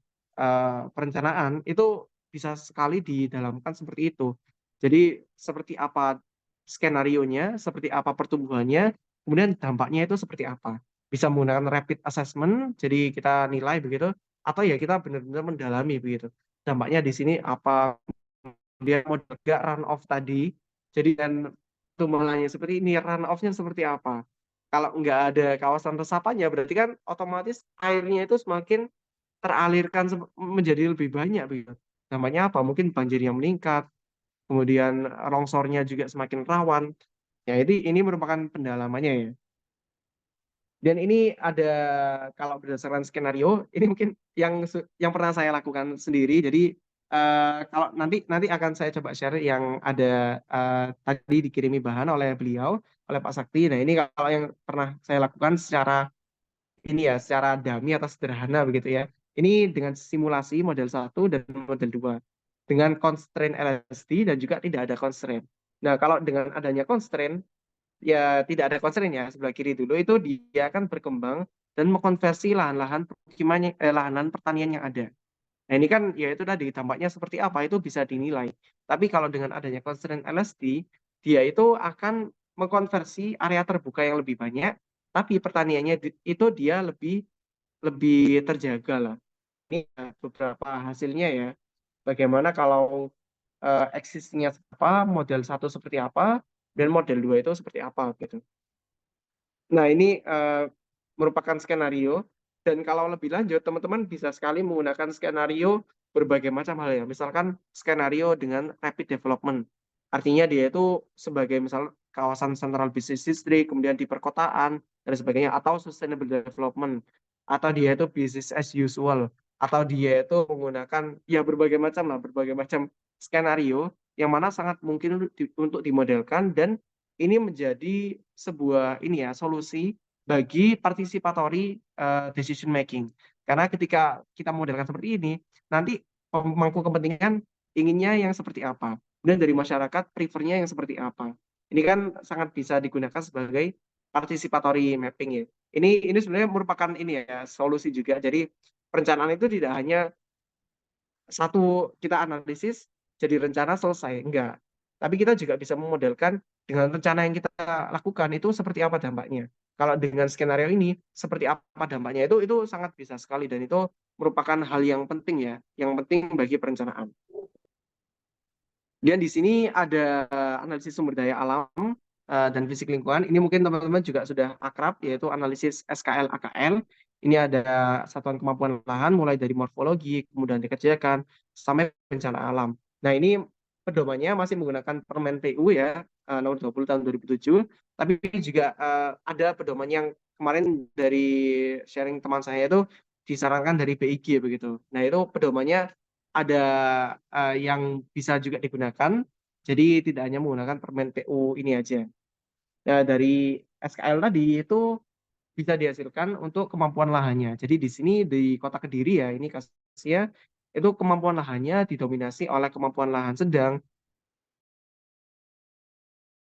perencanaan itu bisa sekali didalamkan seperti itu. Jadi seperti apa skenarionya, seperti apa pertumbuhannya, kemudian dampaknya itu seperti apa. Bisa menggunakan rapid assessment, jadi kita nilai begitu, atau ya kita benar-benar mendalami begitu. Dampaknya di sini apa, kemudian model gak run off tadi, jadi dan tumbuhannya seperti ini, run off-nya seperti apa. Kalau nggak ada kawasan resapannya, berarti kan otomatis airnya itu semakin teralirkan menjadi lebih banyak begitu. Dampaknya apa? Mungkin banjirnya meningkat, kemudian longsornya juga semakin rawan. Ya, ini merupakan pendalamannya ya. Dan ini ada kalau berdasarkan skenario, ini mungkin yang pernah saya lakukan sendiri. Jadi, kalau nanti nanti akan saya coba share yang ada, tadi dikirimi bahan oleh beliau, oleh Pak Sakti. Nah, ini kalau yang pernah saya lakukan secara ini ya, secara dummy atau sederhana begitu ya. Ini dengan simulasi model 1 dan model 2 dengan constraint LSD dan juga tidak ada constraint. Nah, kalau dengan adanya constraint, ya tidak ada constraint ya, sebelah kiri dulu itu dia akan berkembang dan mengkonversi lahan-lahan lahan pertanian yang ada. Nah, ini kan ya itu tadi dampaknya seperti apa itu bisa dinilai. Tapi kalau dengan adanya constraint LSD, dia itu akan mengkonversi area terbuka yang lebih banyak, tapi pertaniannya itu dia lebih lebih terjaga lah. Ini beberapa hasilnya ya. Bagaimana kalau eksisnya apa, model 1 seperti apa, dan model 2 itu seperti apa gitu. Nah, ini merupakan skenario dan kalau lebih lanjut teman-teman bisa sekali menggunakan skenario berbagai macam hal ya. Misalkan skenario dengan rapid development. Artinya dia itu sebagai misal kawasan central business district, kemudian di perkotaan dan sebagainya atau sustainable development atau dia itu business as usual atau dia itu menggunakan ya berbagai macam lah, berbagai macam skenario yang mana sangat mungkin untuk dimodelkan dan ini menjadi sebuah ini ya, solusi bagi participatory, decision making. Karena ketika kita modelkan seperti ini, nanti pemangku kepentingan inginnya yang seperti apa, kemudian dari masyarakat prefer-nya yang seperti apa. Ini kan sangat bisa digunakan sebagai participatory mapping ya. Ini sebenarnya merupakan ini ya, solusi juga. Jadi perencanaan itu tidak hanya satu kita analisis, jadi rencana selesai, enggak. Tapi kita juga bisa memodelkan dengan rencana yang kita lakukan itu seperti apa dampaknya. Kalau dengan skenario ini seperti apa dampaknya itu sangat bisa sekali dan itu merupakan hal yang penting ya, yang penting bagi perencanaan. Dan di sini ada analisis sumber daya alam dan fisik lingkungan. Ini mungkin teman-teman juga sudah akrab, yaitu analisis SKL AKL. Ini ada satuan kemampuan lahan mulai dari morfologi, kemudian dikerjakan sampai bencana alam. Nah, ini pedomannya masih menggunakan Permen PU ya, nomor 20 tahun 2007. Tapi juga ada pedoman yang kemarin dari sharing teman saya itu disarankan dari BIG begitu. Nah, itu pedomannya ada yang bisa juga digunakan, jadi tidak hanya menggunakan Permen PU ini aja. Nah, dari SKL tadi itu bisa dihasilkan untuk kemampuan lahannya. Jadi di sini di Kota Kediri ya, ini kasusnya, itu kemampuan lahannya didominasi oleh kemampuan lahan sedang,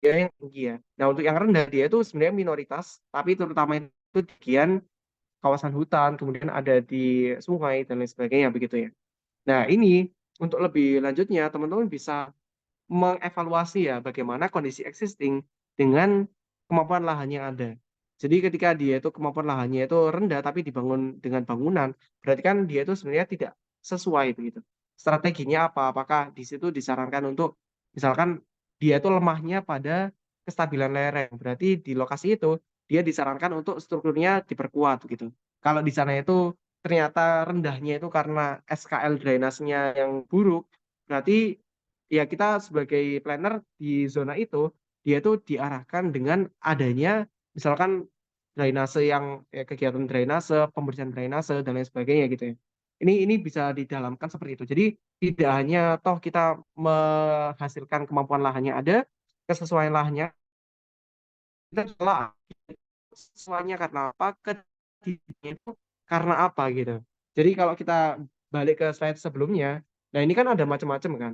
ya yang tinggi ya. Nah, untuk yang rendah dia itu sebenarnya minoritas, tapi terutama itu di bagian kawasan hutan, kemudian ada di sungai dan lain sebagainya begitu ya. Nah, ini untuk lebih lanjutnya teman-teman bisa mengevaluasi ya bagaimana kondisi existing dengan kemampuan lahan yang ada. Jadi ketika dia itu kemampuan lahannya itu rendah tapi dibangun dengan bangunan, berarti kan dia itu sebenarnya tidak sesuai begitu. Strateginya apa? Apakah di situ disarankan untuk misalkan dia itu lemahnya pada kestabilan lereng, berarti di lokasi itu dia disarankan untuk strukturnya diperkuat gitu. Kalau di sana itu ternyata rendahnya itu karena SKL drainasenya yang buruk, berarti ya kita sebagai planner di zona itu, dia itu diarahkan dengan adanya misalkan drainase yang kegiatan drainase, pembersihan drainase dan lain sebagainya gitu ya. Ini bisa didalamkan seperti itu. Jadi tidak hanya toh kita menghasilkan kemampuan lahannya ada, kesesuaian lahannya kita telah sesuainya karena apa, kedidikannya itu karena apa gitu. Jadi kalau kita balik ke slide sebelumnya, nah ini kan ada macam-macam kan.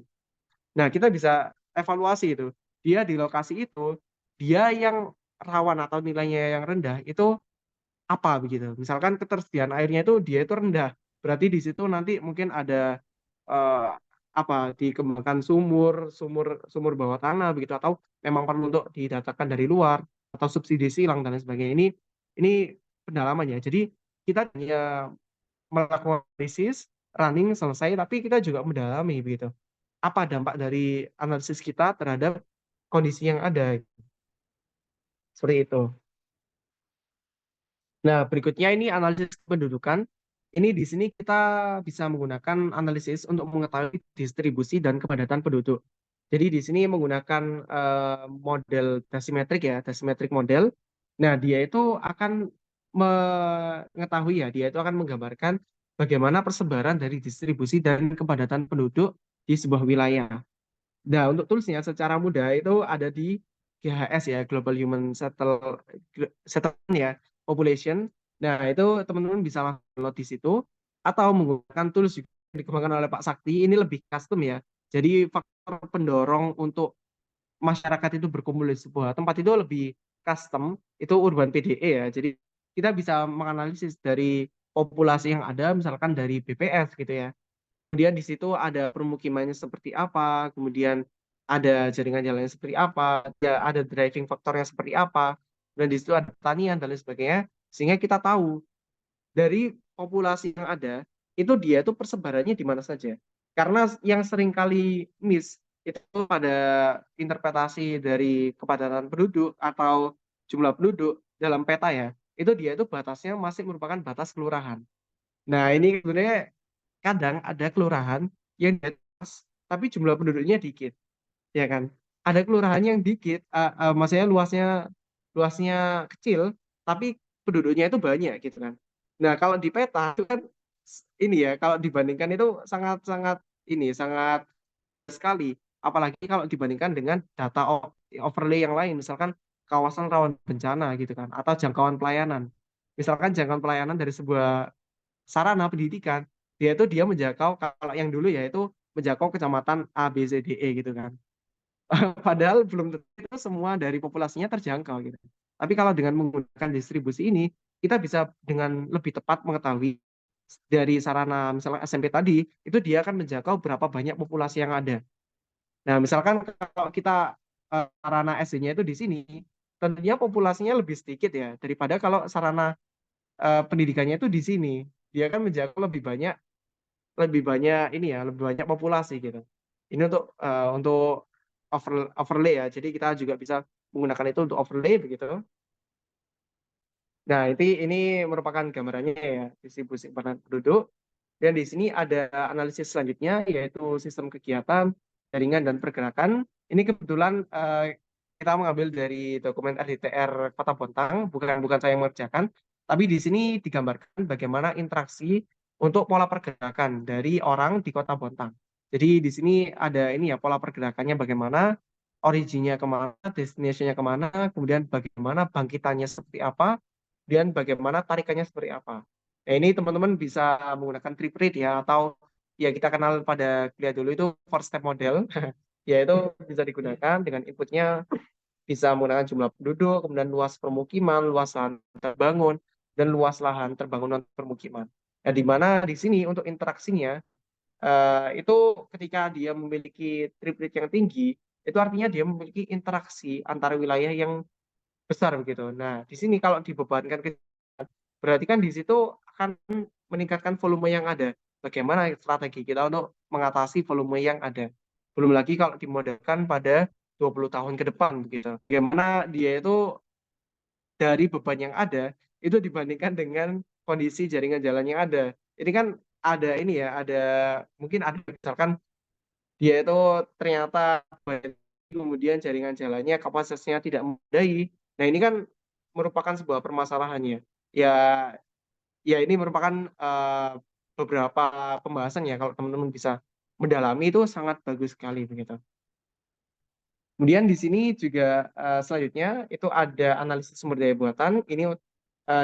Nah, kita bisa evaluasi itu. Dia di lokasi itu, dia yang rawan atau nilainya yang rendah itu apa begitu. Misalkan ketersediaan airnya itu dia itu rendah. Berarti di situ nanti mungkin ada eh, apa dikembangkan sumur, sumur bawah tanah begitu atau memang perlu untuk didatangkan dari luar atau subsidi silang dan lain sebagainya. Ini pendalamannya. Jadi kita hanya melakukan analisis, running selesai, tapi kita juga mendalami begitu. Apa dampak dari analisis kita terhadap kondisi yang ada seperti itu. Nah, berikutnya ini analisis pendudukan. Ini di sini kita bisa menggunakan analisis untuk mengetahui distribusi dan kepadatan penduduk. Jadi di sini menggunakan model dasimetrik ya, dasimetrik model. Nah, dia itu akan mengetahui ya, dia itu akan menggambarkan bagaimana persebaran dari distribusi dan kepadatan penduduk di sebuah wilayah. Nah, untuk toolsnya secara mudah itu ada di GHS ya, Global Human Settlement ya, Population. Nah, itu teman-teman bisa langsung download di situ atau menggunakan tools juga yang dikembangkan oleh Pak Sakti. Ini lebih custom ya. Jadi faktor pendorong untuk masyarakat itu berkumpul di sebuah tempat itu lebih custom, itu Urban PDE ya. Jadi kita bisa menganalisis dari populasi yang ada, misalkan dari BPS gitu ya. Kemudian di situ ada permukimannya seperti apa, kemudian ada jaringan jalannya seperti apa, ada driving faktornya seperti apa, dan di situ ada pertanian dan lain sebagainya, sehingga kita tahu dari populasi yang ada itu dia itu persebarannya di mana saja. Karena yang sering kali miss itu pada interpretasi dari kepadatan penduduk atau jumlah penduduk dalam peta ya, itu dia itu batasnya masih merupakan batas kelurahan. Nah, ini sebenarnya kadang ada kelurahan yang di atas, tapi jumlah penduduknya dikit, ya kan? Ada kelurahan yang dikit, maksudnya luasnya luasnya kecil, tapi penduduknya itu banyak gitu kan. Nah, kalau di peta itu kan ini ya, kalau dibandingkan itu sangat-sangat ini sangat sekali. Apalagi kalau dibandingkan dengan data overlay yang lain, misalkan kawasan rawan bencana gitu kan, atau jangkauan pelayanan. Misalkan jangkauan pelayanan dari sebuah sarana pendidikan, dia menjangkau kalau yang dulu ya itu menjangkau kecamatan A, B, C, D, E gitu kan. Padahal belum tentu itu semua dari populasinya terjangkau gitu. Tapi kalau dengan menggunakan distribusi ini, kita bisa dengan lebih tepat mengetahui dari sarana misalnya SMP tadi, itu dia akan menjangkau berapa banyak populasi yang ada. Nah, misalkan kalau kita sarana SD-nya itu di sini, tentunya populasinya lebih sedikit ya daripada kalau sarana pendidikannya itu di sini. Dia kan menjangkau lebih banyak ini ya, lebih banyak populasi gitu. Ini untuk overlay ya. Jadi kita juga bisa menggunakan itu untuk overlay begitu. Nah, ini merupakan gambarannya ya, distribusi kepadatan penduduk. Dan di sini ada analisis selanjutnya yaitu sistem kegiatan, jaringan dan pergerakan. Ini kebetulan kita mengambil dari dokumen RDTR Kota Bontang, bukan saya yang mengerjakan, tapi di sini digambarkan bagaimana interaksi untuk pola pergerakan dari orang di Kota Bontang. Jadi di sini ada ini ya pola pergerakannya bagaimana, originnya kemana, destination-nya kemana, kemudian bagaimana bangkitannya seperti apa, dan bagaimana tarikannya seperti apa. Nah, ini teman-teman bisa menggunakan trip rate ya, atau ya kita kenal pada kuliah dulu itu four step model, yaitu bisa digunakan dengan inputnya bisa menggunakan jumlah penduduk, kemudian luas permukiman, luas lahan terbangun, dan luas lahan terbangun non permukiman. Nah, di mana di sini untuk interaksinya itu ketika dia memiliki trip rate yang tinggi, itu artinya dia memiliki interaksi antara wilayah yang besar begitu. Nah, di sini kalau dibebankan ke berarti kan di situ akan meningkatkan volume yang ada. Bagaimana strategi kita untuk mengatasi volume yang ada. Belum lagi kalau dimodelkan pada 20 tahun ke depan begitu. Bagaimana dia itu dari beban yang ada itu dibandingkan dengan kondisi jaringan jalan yang ada. Ini kan ada ini ya, ada mungkin ada misalkan dia itu ternyata kemudian jaringan jalannya kapasitasnya tidak memadai. Nah, ini kan merupakan sebuah permasalahannya. Ya, ya ini merupakan beberapa pembahasan ya kalau teman-teman bisa mendalami itu sangat bagus sekali begitu. Kemudian di sini juga selanjutnya itu ada analisis sumber daya buatan. Ini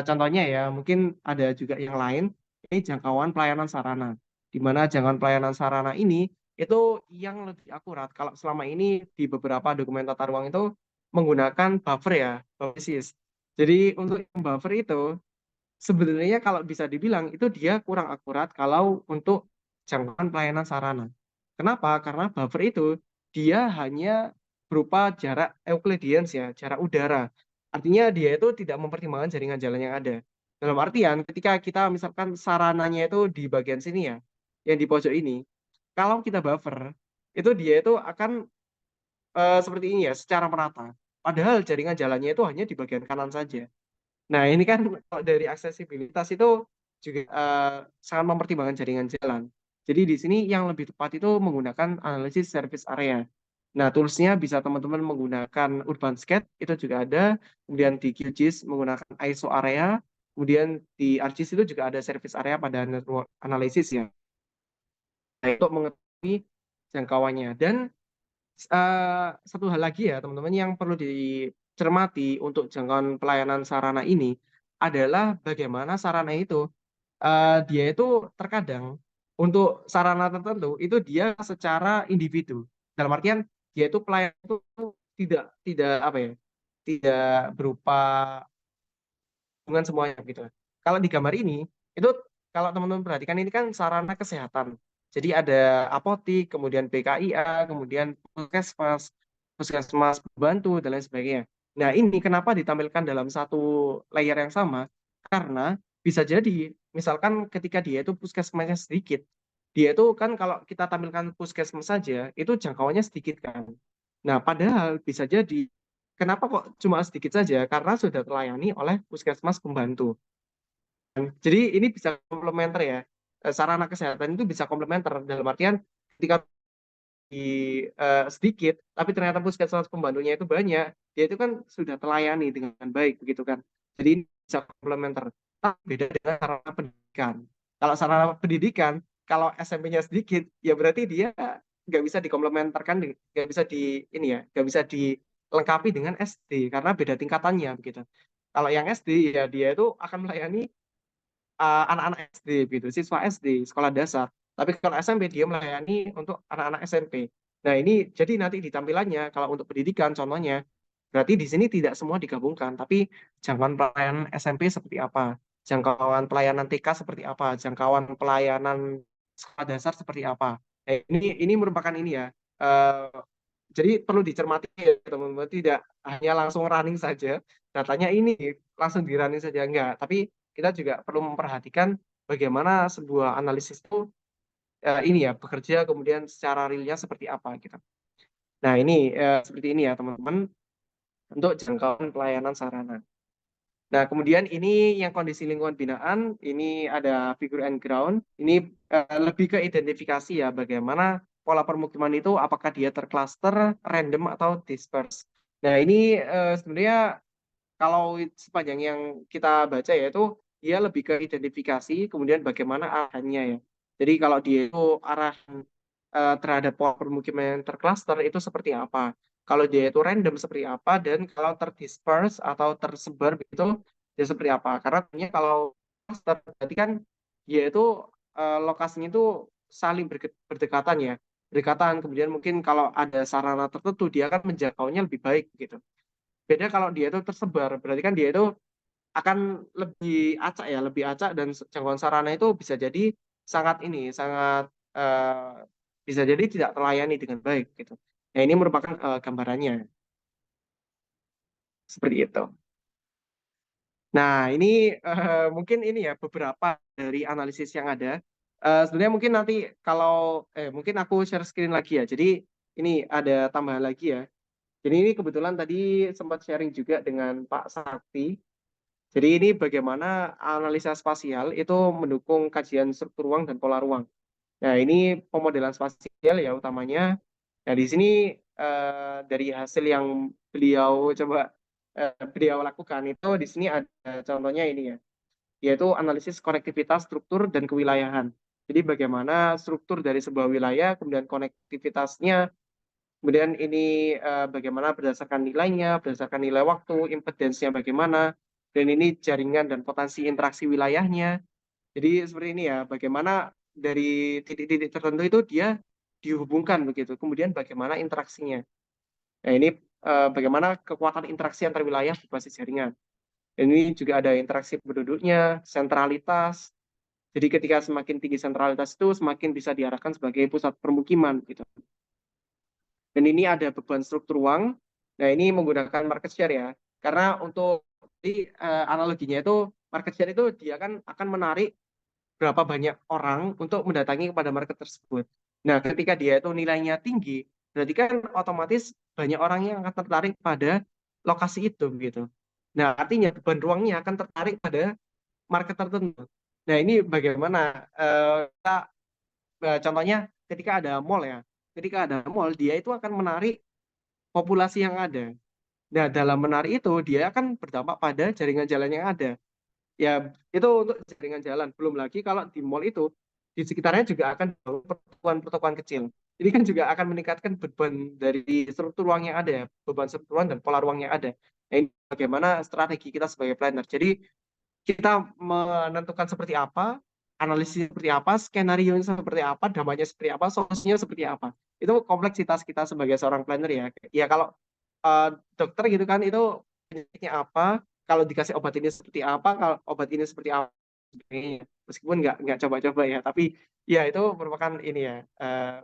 contohnya ya, mungkin ada juga yang lain. Ini jangkauan pelayanan sarana. Di mana jangkauan pelayanan sarana ini itu yang lebih akurat. Kalau selama ini di beberapa dokumen tata ruang itu menggunakan buffer ya, basis. Jadi untuk yang buffer itu sebenarnya kalau bisa dibilang itu dia kurang akurat kalau untuk jangkauan pelayanan sarana. Kenapa? Karena buffer itu dia hanya berupa jarak Euclidean ya, jarak udara. Artinya dia itu tidak mempertimbangkan jaringan jalan yang ada. Dalam artian ketika kita misalkan sarananya itu di bagian sini ya, yang di pojok ini, kalau kita buffer, itu dia itu akan seperti ini ya, secara merata. Padahal jaringan jalannya itu hanya di bagian kanan saja. Nah, ini kan kalau dari aksesibilitas itu juga sangat mempertimbangkan jaringan jalan. Jadi di sini yang lebih tepat itu menggunakan analisis service area. Nah, toolsnya bisa teman-teman menggunakan UrbanSCAD, itu juga ada. Kemudian di QGIS menggunakan ISO area. Kemudian di ArcGIS itu juga ada service area pada network analysis ya. Nah, untuk mengetahui jangkauannya. Dan satu hal lagi ya teman-teman yang perlu dicermati untuk jangkauan pelayanan sarana ini adalah bagaimana sarana itu dia itu terkadang untuk sarana tertentu itu dia secara individu. Dalam artian dia itu pelayanan itu tidak tidak apa ya, tidak berupa hubungan semuanya gitu. Kalau di gambar ini itu kalau teman-teman perhatikan ini kan sarana kesehatan. Jadi ada apotik, kemudian BKIA, kemudian puskesmas, puskesmas pembantu dan lain sebagainya. Nah, ini kenapa ditampilkan dalam satu layer yang sama? Karena bisa jadi misalkan ketika dia itu puskesmasnya sedikit, dia itu kan kalau kita tampilkan puskesmas saja itu jangkauannya sedikit kan. Nah, padahal bisa jadi kenapa kok cuma sedikit saja? Karena sudah terlayani oleh puskesmas pembantu. Jadi ini bisa komplementer ya. Sarana kesehatan itu bisa komplementer dalam artian ketika di sedikit, tapi ternyata puskesmas pembantunya itu banyak, dia itu kan sudah terlayani dengan baik begitu kan. Jadi ini bisa komplementer. Tapi beda dengan sarana pendidikan. Kalau sarana pendidikan, kalau SMP-nya sedikit, ya berarti dia nggak bisa dikomplementerkan, nggak bisa di ini ya, nggak bisa dilengkapi dengan SD karena beda tingkatannya begitu. Kalau yang SD ya dia itu akan melayani anak-anak SD gitu, siswa SD, sekolah dasar. Tapi kalau SMP dia melayani untuk anak-anak SMP. Nah, ini jadi nanti di tampilannya kalau untuk pendidikan contohnya, berarti di sini tidak semua digabungkan, tapi jangkauan pelayanan SMP seperti apa, jangkauan pelayanan TK seperti apa, jangkauan pelayanan sekolah dasar seperti apa. Ini merupakan ini ya. eh, jadi perlu dicermati ya teman-teman, tidak hanya langsung running saja, datanya ini langsung di running saja enggak, tapi kita juga perlu memperhatikan bagaimana sebuah analisis itu ini ya bekerja kemudian secara realnya seperti apa gitu. Nah, ini seperti ini ya teman-teman untuk jangkauan pelayanan sarana. Nah, kemudian ini yang kondisi lingkungan binaan, ini ada figure and ground. Ini lebih ke identifikasi ya, bagaimana pola permukiman itu, apakah dia tercluster, random, atau disperse. Nah, ini sebenarnya kalau sepanjang yang kita baca ya itu, dia lebih ke identifikasi, kemudian bagaimana arahannya ya. Jadi kalau dia itu arah terhadap pola permukiman yang tercluster itu seperti apa. Kalau dia itu random seperti apa, dan kalau terdisperse atau tersebar begitu, dia seperti apa. Karena tentunya kalau cluster berarti kan dia itu lokasinya itu saling berdekatan ya. Berdekatan, kemudian mungkin kalau ada sarana tertentu, dia akan menjangkaunya lebih baik gitu. Beda kalau dia itu tersebar, berarti kan dia itu akan lebih acak ya, lebih acak dan jangkauan sarana itu bisa jadi sangat ini, sangat bisa jadi tidak terlayani dengan baik gitu. Nah, ini merupakan gambarannya seperti itu. Nah, ini mungkin ini ya beberapa dari analisis yang ada. Sebenarnya mungkin nanti kalau mungkin aku share screen lagi ya. Jadi ini ada tambahan lagi ya. Jadi ini kebetulan tadi sempat sharing juga dengan Pak Sakti. Jadi ini bagaimana analisa spasial itu mendukung kajian struktur ruang dan pola ruang. Nah, ini pemodelan spasial ya utamanya. Nah, di sini dari hasil yang beliau lakukan itu di sini ada contohnya ini ya, yaitu analisis konektivitas struktur dan kewilayahan. Jadi bagaimana struktur dari sebuah wilayah, kemudian konektivitasnya, kemudian ini bagaimana berdasarkan nilainya, berdasarkan nilai waktu, impedance-nya bagaimana, dan ini jaringan dan potensi interaksi wilayahnya. Jadi seperti ini ya, bagaimana dari titik-titik tertentu itu dia dihubungkan begitu. Kemudian bagaimana interaksinya. Nah, ini bagaimana kekuatan interaksi antar wilayah berbasis jaringan. Dan ini juga ada interaksi penduduknya, sentralitas. Jadi ketika semakin tinggi sentralitas itu semakin bisa diarahkan sebagai pusat permukiman gitu. Dan ini ada beban struktur ruang. Nah, ini menggunakan market share ya. Karena untuk analoginya itu market share itu dia kan akan menarik berapa banyak orang untuk mendatangi kepada market tersebut. Nah, ketika dia itu nilainya tinggi, berarti kan otomatis banyak orang yang akan tertarik pada lokasi itu gitu. Nah, artinya beban ruangnya akan tertarik pada market tertentu. Nah, ini bagaimana contohnya ketika ada mall ya. Ketika ada mall, dia itu akan menarik populasi yang ada. Nah, dalam menarik itu dia akan berdampak pada jaringan jalan yang ada. Ya, itu untuk jaringan jalan. Belum lagi kalau di mall itu, di sekitarnya juga akan bangun pertokoan-pertokoan kecil. Ini kan juga akan meningkatkan beban dari struktur ruang yang ada, ya, beban struktur ruang dan pola ruang yang ada. Nah, ini bagaimana strategi kita sebagai planner. Jadi, kita menentukan seperti apa, analisis seperti apa, skenario seperti apa, dampaknya seperti apa, solusinya seperti apa. Itu kompleksitas kita sebagai seorang planner ya. Ya kalau dokter gitu kan itu penyakitnya apa, kalau dikasih obat ini seperti apa, kalau obat ini seperti apa. Meskipun nggak coba-coba ya, tapi ya itu merupakan ini ya,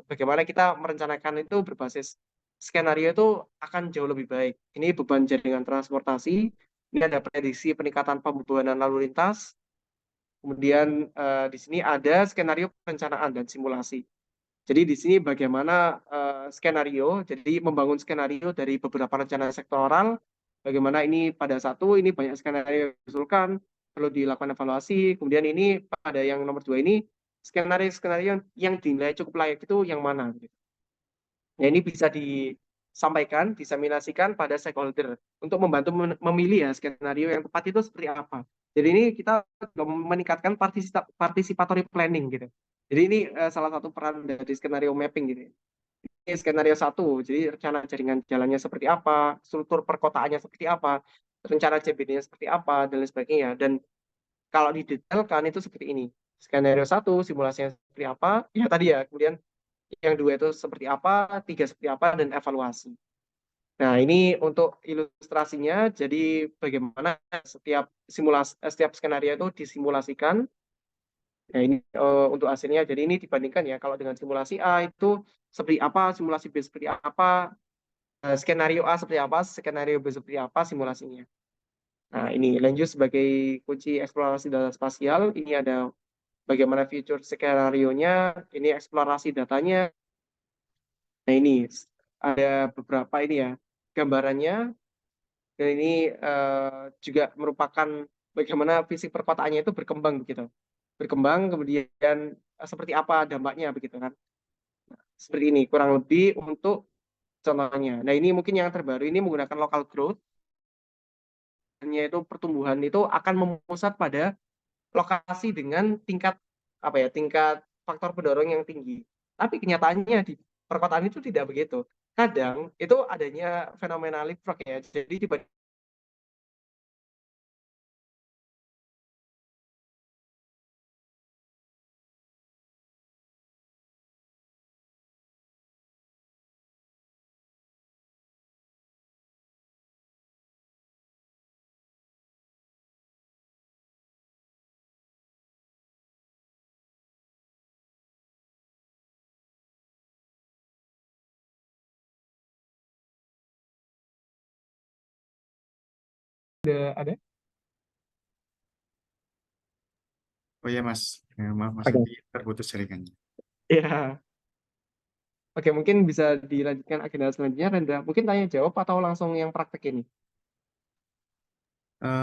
bagaimana kita merencanakan itu berbasis skenario itu akan jauh lebih baik. Ini beban jaringan transportasi, ini ada prediksi peningkatan pembebanan lalu lintas, kemudian di sini ada skenario perencanaan dan simulasi. Jadi di sini bagaimana skenario, jadi membangun skenario dari beberapa rencana sektoral, bagaimana ini pada satu, ini banyak skenario yang diusulkan, perlu dilakukan evaluasi, kemudian ini pada yang nomor dua ini, skenario-skenario yang dinilai cukup layak itu yang mana. Gitu. Ya ini bisa disampaikan, diseminasikan pada stakeholder untuk membantu memilih ya skenario yang tepat itu seperti apa. Jadi ini kita meningkatkan participatory planning gitu. Jadi ini salah satu peran dari skenario mapping gitu. Ini skenario satu, jadi rencana jaringan jalannya seperti apa, struktur perkotaannya seperti apa, rencana CBD-nya seperti apa, dan lain sebagainya. Dan kalau didetailkan itu seperti ini. Skenario satu, simulasinya seperti apa, ya tadi ya, kemudian yang dua itu seperti apa, tiga seperti apa, dan evaluasi. Nah, ini untuk ilustrasinya, jadi bagaimana setiap skenario itu disimulasikan. Nah, ini untuk hasilnya, jadi ini dibandingkan ya, kalau dengan simulasi A itu seperti apa, simulasi B seperti apa, skenario A seperti apa, skenario B seperti apa, simulasinya. Nah, ini lanjut sebagai kunci eksplorasi data spasial, ini ada bagaimana future skenario-nya, ini eksplorasi datanya. Nah, ini ada beberapa ini ya gambarannya, dan ini juga merupakan bagaimana fisik perkotaannya itu berkembang begitu. Berkembang kemudian seperti apa dampaknya begitu kan. Seperti ini kurang lebih untuk contohnya. Nah, ini mungkin yang terbaru ini menggunakan local growth. Itu pertumbuhan itu akan memusat pada lokasi dengan tingkat apa ya, tingkat faktor pendorong yang tinggi. Tapi kenyataannya di perkotaan itu tidak begitu. Kadang itu adanya fenomena leapfrog ya. Jadi tiba ada. Oh iya Mas, maaf Mas Oke. nanti terputus jaringannya. Ya, oke mungkin bisa dilanjutkan agenda selanjutnya Rendra. Mungkin tanya jawab atau langsung yang praktek ini.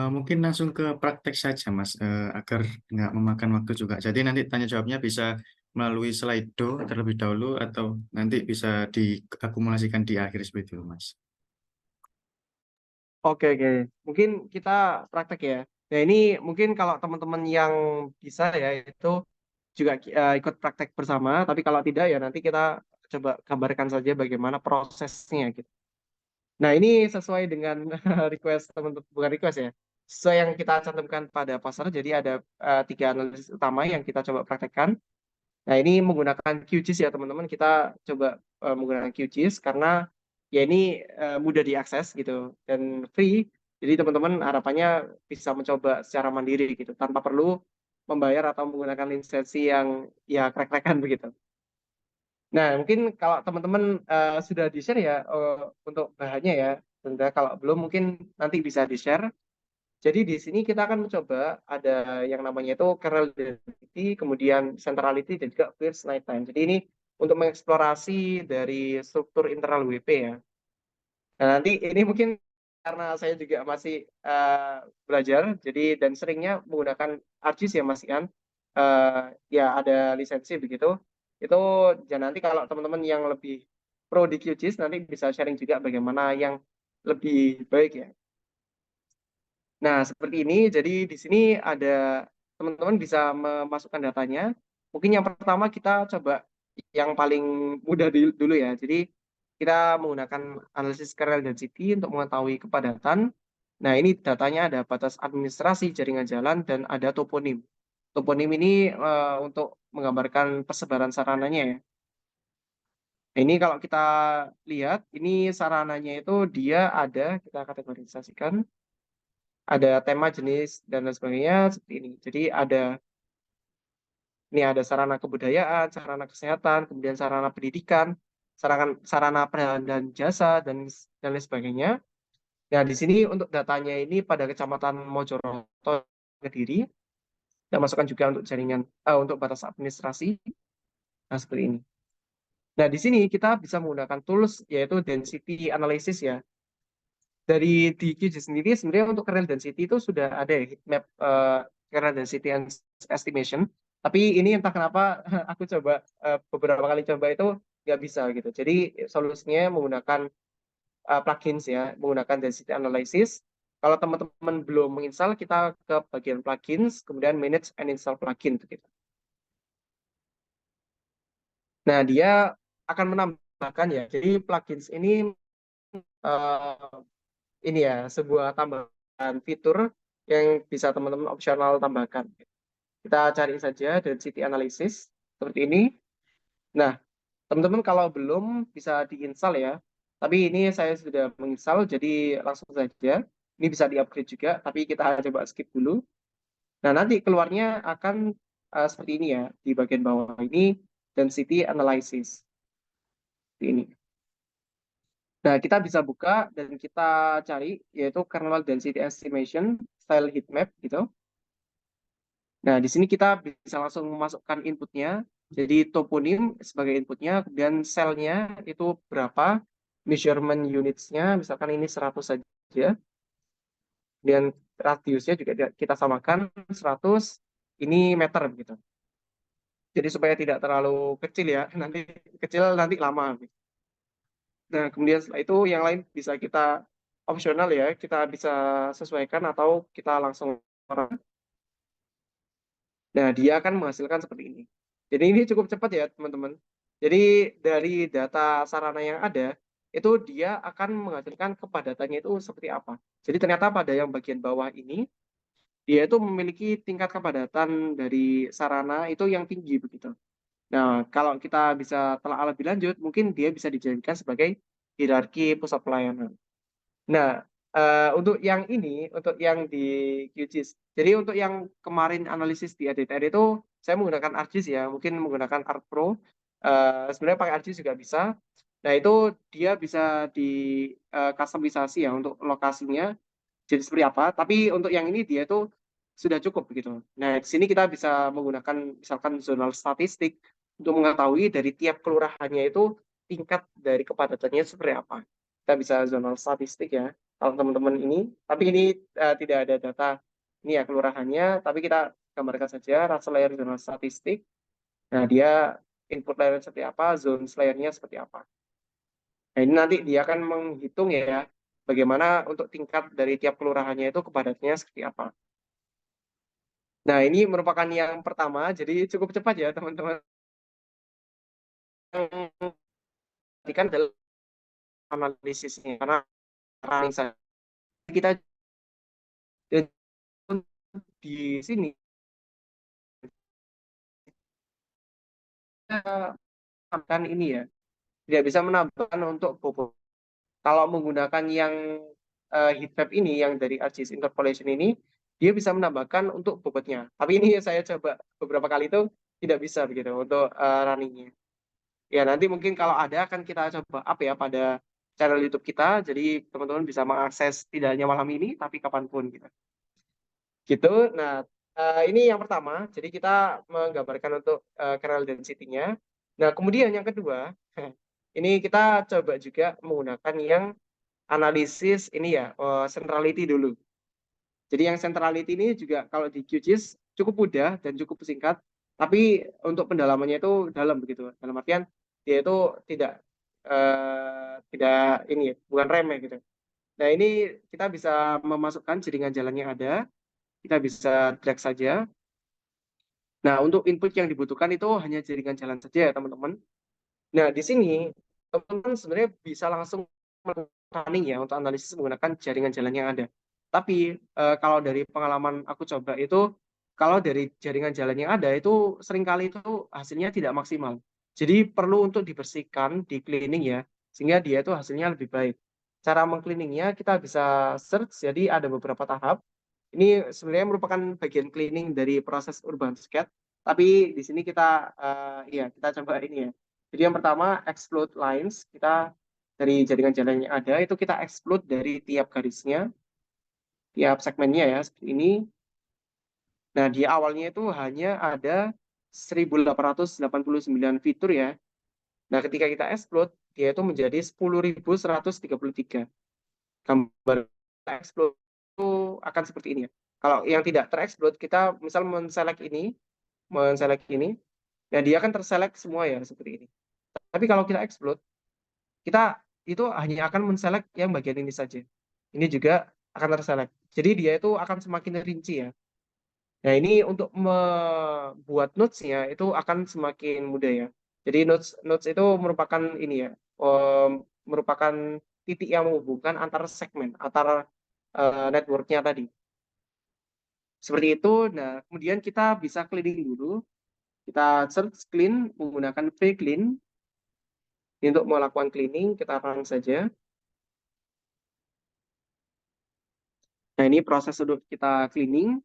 Mungkin langsung ke praktek saja Mas, agar nggak memakan waktu juga. Jadi nanti tanya jawabnya bisa melalui Slido terlebih dahulu atau nanti bisa diakumulasikan di akhir seperti itu, Mas? Oke, oke. Mungkin kita praktek ya. Nah, ini mungkin kalau teman-teman yang bisa ya, itu juga ikut praktek bersama. Tapi kalau tidak ya nanti kita coba gambarkan saja bagaimana prosesnya gitu. Nah, ini sesuai dengan request teman-teman, bukan request ya. Sesuai yang kita cantumkan pada pasar. Jadi ada tiga analisis utama yang kita coba praktekkan. Nah, ini menggunakan QGIS ya teman-teman. Kita coba menggunakan QGIS karena ya ini mudah diakses gitu dan free. Jadi teman-teman harapannya bisa mencoba secara mandiri gitu tanpa perlu membayar atau menggunakan lisensi yang ya krek-krekan begitu. Nah, mungkin kalau teman-teman sudah di-share ya untuk bahannya ya. Bunda, kalau belum mungkin nanti bisa di-share. Jadi di sini kita akan mencoba ada yang namanya itu kernel density, kemudian centrality dan juga first night time. Jadi ini untuk mengeksplorasi dari struktur internal WP ya. Nah, nanti ini mungkin karena saya juga masih belajar, jadi dan seringnya menggunakan ArcGIS ya Mas Ian, ya ada lisensi begitu. Itu ya nanti kalau teman-teman yang lebih pro di QGIS nanti bisa sharing juga bagaimana yang lebih baik ya. Nah, seperti ini. Jadi di sini ada teman-teman bisa memasukkan datanya. Mungkin yang pertama kita coba yang paling mudah dulu ya. Jadi kita menggunakan analisis kernel density untuk mengetahui kepadatan. Nah, ini datanya ada batas administrasi jaringan jalan dan ada toponim. Toponim ini untuk menggambarkan persebaran sarananya ya. Nah, ini kalau kita lihat, ini sarananya itu dia ada, kita kategorisasikan, ada tema jenis dan lain sebagainya seperti ini. Jadi ada sarana kebudayaan, sarana kesehatan, kemudian sarana pendidikan, sarana perjalanan dan jasa dan lain sebagainya. Nah, di sini untuk datanya ini pada Kecamatan Mojoroto Kediri, dan masukkan juga untuk jaringan untuk batas administrasi. Nah, seperti ini. Nah, di sini kita bisa menggunakan tools yaitu density analysis ya. Dari di QGIS sendiri sebenarnya untuk kernel density itu sudah ada ya heat map kernel density and estimation. Tapi ini entah kenapa aku coba beberapa kali coba itu nggak bisa gitu. Jadi solusinya menggunakan plugins ya, menggunakan density analysis. Kalau teman-teman belum menginstal, kita ke bagian plugins, kemudian manage and install plugin gitu. Nah, dia akan menambahkan ya. Jadi plugins ini ini ya sebuah tambahan fitur yang bisa teman-teman opsional tambahkan. Kita cari saja density analysis seperti ini. Nah, teman-teman kalau belum bisa diinstal ya. Tapi ini saya sudah menginstal, jadi langsung saja. Ini bisa di-upgrade juga, tapi kita coba skip dulu. Nah, nanti keluarnya akan seperti ini ya, di bagian bawah ini density analysis. Seperti ini. Nah, kita bisa buka dan kita cari yaitu kernel density estimation style heat map gitu. Nah, di sini kita bisa langsung memasukkan inputnya. Jadi toponim sebagai inputnya, kemudian selnya itu berapa, measurement unitsnya, misalkan ini 100 saja. Dan radiusnya juga kita samakan 100, ini meter gitu. Jadi supaya tidak terlalu kecil ya, nanti kecil nanti lama. Nah, kemudian setelah itu yang lain bisa kita opsional ya, kita bisa sesuaikan atau kita langsung. Nah, dia akan menghasilkan seperti ini. Jadi ini cukup cepat ya, teman-teman. Jadi dari data sarana yang ada, itu dia akan menghasilkan kepadatannya itu seperti apa. Jadi ternyata pada yang bagian bawah ini, dia itu memiliki tingkat kepadatan dari sarana itu yang tinggi begitu. Nah, kalau kita bisa telah lebih lanjut, mungkin dia bisa dijadikan sebagai hierarki pusat pelayanan. Nah, untuk yang ini, untuk yang di QGIS. Jadi untuk yang kemarin analisis di ADTR itu, saya menggunakan ArcGIS ya, mungkin menggunakan ArcPro. Sebenarnya pakai ArcGIS juga bisa. Nah, itu dia bisa di customisasi ya untuk lokasinya, jadi seperti apa. Tapi untuk yang ini dia itu sudah cukup begitu. Nah, di sini kita bisa menggunakan misalkan zonal statistik untuk mengetahui dari tiap kelurahannya itu tingkat dari kepadatannya seperti apa. Kita bisa zonal statistik ya, kalau teman-teman ini. Tapi ini tidak ada data ini ya kelurahannya, tapi kita gambarkan saja rasa layer zonal statistik. Nah, dia input layer seperti apa, zone layernya seperti apa. Nah, ini nanti dia akan menghitung ya, bagaimana untuk tingkat dari tiap kelurahannya itu kepadatnya seperti apa. Nah, ini merupakan yang pertama, jadi cukup cepat ya teman-teman. Tadi kan dalam analisisnya, karena running saja. Kita di sini kita menambahkan ini ya, tidak bisa menambahkan untuk bobot. Kalau menggunakan yang heat map ini, yang dari ArcGIS Interpolation ini, dia bisa menambahkan untuk bobotnya. Tapi ini saya coba beberapa kali itu tidak bisa begitu untuk runningnya. Ya nanti mungkin kalau ada akan kita coba up ya pada channel YouTube kita, jadi teman-teman bisa mengakses tidak hanya malam ini, tapi kapanpun gitu. Gitu. Nah, ini yang pertama. Jadi kita menggambarkan untuk kernel density-nya. Nah, kemudian yang kedua, ini kita coba juga menggunakan yang analisis ini ya, centrality dulu. Jadi yang centrality ini juga kalau di QGIS cukup mudah dan cukup singkat, tapi untuk pendalamannya itu dalam begitu. Dalam artian dia itu tidak ini ya, bukan remeh gitu. Nah, ini kita bisa memasukkan jaringan jalan yang ada, kita bisa drag saja. Nah, untuk input yang dibutuhkan itu hanya jaringan jalan saja ya, teman-teman. Nah, di sini teman-teman sebenarnya bisa langsung running ya untuk analisis menggunakan jaringan jalan yang ada. Tapi kalau dari pengalaman aku coba itu, kalau dari jaringan jalan yang ada itu seringkali itu hasilnya tidak maksimal. Jadi perlu untuk dibersihkan, di cleaning ya, sehingga dia itu hasilnya lebih baik. Cara mengcleaningnya kita bisa search, jadi ada beberapa tahap. Ini sebenarnya merupakan bagian cleaning dari proses urban scat, tapi di sini kita ya kita coba ini ya. Jadi yang pertama explode lines, kita dari jaringan jalan yang ada itu kita explode dari tiap garisnya, tiap segmennya ya seperti ini. Nah, di awalnya itu hanya ada 1889 fitur ya. Nah, ketika kita explode, dia itu menjadi 10.133. Gambar explode itu akan seperti ini ya. Kalau yang tidak terexplode, kita misal menselect ini, ya dia akan terselect semua ya seperti ini. Tapi kalau kita explode, kita itu hanya akan menselect yang bagian ini saja. Ini juga akan terselect. Jadi dia itu akan semakin rinci ya. Nah, ini untuk membuat nodes-nya itu akan semakin mudah ya. Jadi nodes nodes itu merupakan ini ya, merupakan titik yang menghubungkan antar segmen, antara network-nya tadi. Seperti itu. Nah, kemudian kita bisa cleaning dulu. Kita search clean menggunakan vclean. Untuk melakukan cleaning, kita run saja. Nah, ini proses untuk kita cleaning.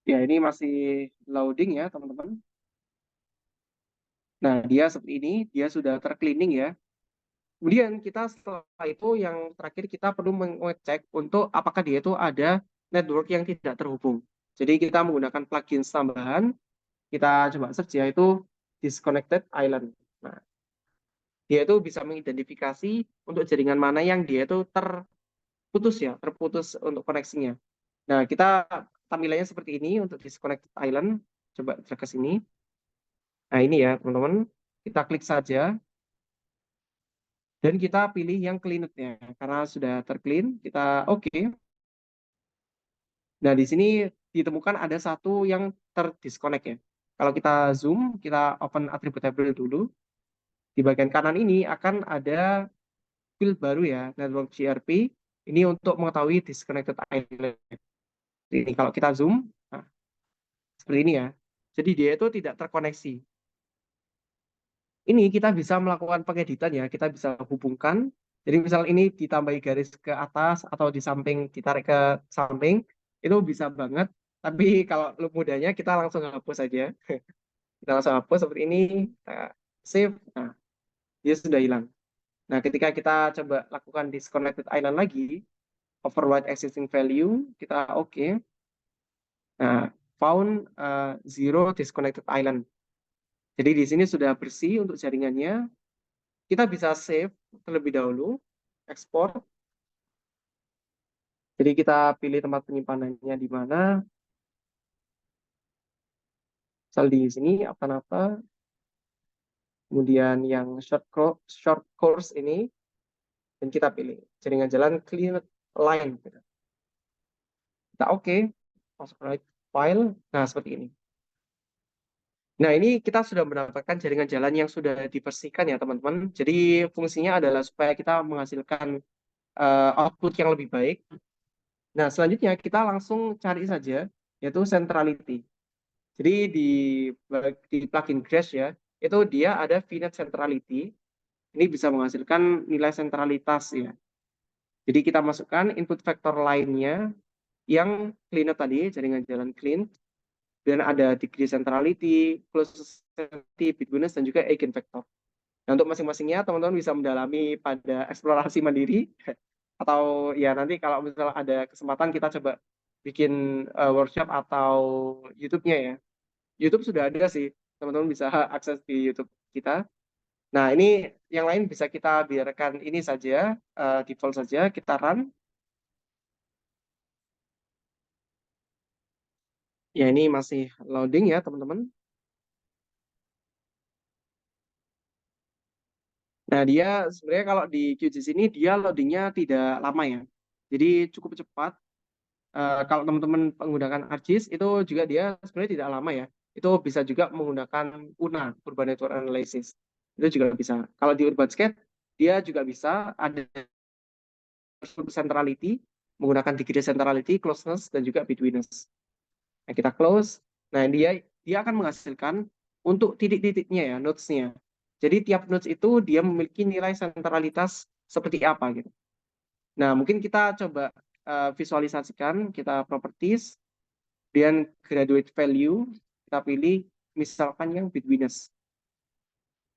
Ya, ini masih loading ya, teman-teman. Nah, dia seperti ini, dia sudah tercleaning ya. Kemudian kita setelah itu yang terakhir kita perlu mengecek untuk apakah dia itu ada network yang tidak terhubung. Jadi kita menggunakan plugin tambahan, kita coba search ya, itu disconnected island. Nah, dia itu bisa mengidentifikasi untuk jaringan mana yang dia itu terputus ya, terputus untuk koneksinya. Nah, kita tampilannya seperti ini untuk disconnected island. Coba drag ke sini. Nah, ini ya, teman-teman. Kita klik saja dan kita pilih yang cleaned-nya. Karena sudah terclean, kita oke. Nah, di sini ditemukan ada satu yang terdisconnect ya. Kalau kita zoom, kita open attribute table dulu. Di bagian kanan ini akan ada field baru ya, network GRP. Ini untuk mengetahui disconnected island. Ini kalau kita zoom, nah, seperti ini ya. Jadi dia itu tidak terkoneksi. Ini kita bisa melakukan pengeditan ya, kita bisa hubungkan. Jadi misal ini ditambahi garis ke atas atau di samping ditarik ke samping, itu bisa banget. Tapi kalau mudahnya kita langsung hapus saja. Kita langsung hapus seperti ini, kita save, nah dia sudah hilang. Nah, ketika kita coba lakukan disconnected island lagi, override existing value, kita oke. Nah, found zero disconnected island. Jadi di sini sudah bersih untuk jaringannya. Kita bisa save terlebih dahulu, ekspor. Jadi kita pilih tempat penyimpanannya di mana. Misal di sini apa-apa. Kemudian yang short course ini, dan kita pilih jaringan jalan clear line. Gitu. Kita oke, masuk right file. Nah, seperti ini. Nah, ini kita sudah mendapatkan jaringan jalan yang sudah dibersihkan ya, teman-teman. Jadi, fungsinya adalah supaya kita menghasilkan output yang lebih baik. Nah, selanjutnya kita langsung cari saja, yaitu centrality. Jadi, di plugin Grash ya, itu dia ada VNet centrality. Ini bisa menghasilkan nilai sentralitas ya. Jadi, kita masukkan input vektor lainnya yang clean tadi, jaringan jalan clean. Dan ada degree centrality, closest centrality, bitwiness, dan juga eigenvector. Nah, untuk masing-masingnya, teman-teman bisa mendalami pada eksplorasi mandiri, atau ya nanti kalau misalnya ada kesempatan kita coba bikin workshop atau YouTube-nya ya. YouTube sudah ada sih, teman-teman bisa akses di YouTube kita. Nah, ini yang lain bisa kita biarkan ini saja, default saja, kita run. Ya, ini masih loading ya, teman-teman. Nah, dia sebenarnya kalau di QGIS ini dia loadingnya tidak lama ya. Jadi cukup cepat. Kalau teman-teman menggunakan ArcGIS itu juga dia sebenarnya tidak lama ya. Itu bisa juga menggunakan UNA, Urban Network Analysis. Itu juga bisa. Kalau di UrbanScape dia juga bisa ada centrality, menggunakan degree centrality, closeness, dan juga betweenness. Nah, kita close. Nah, dia akan menghasilkan untuk titik-titiknya ya, nodes-nya. Jadi tiap nodes itu dia memiliki nilai sentralitas seperti apa gitu. Nah, mungkin kita coba visualisasikan, kita properties, dan graduate value, kita pilih misalkan yang betweenness.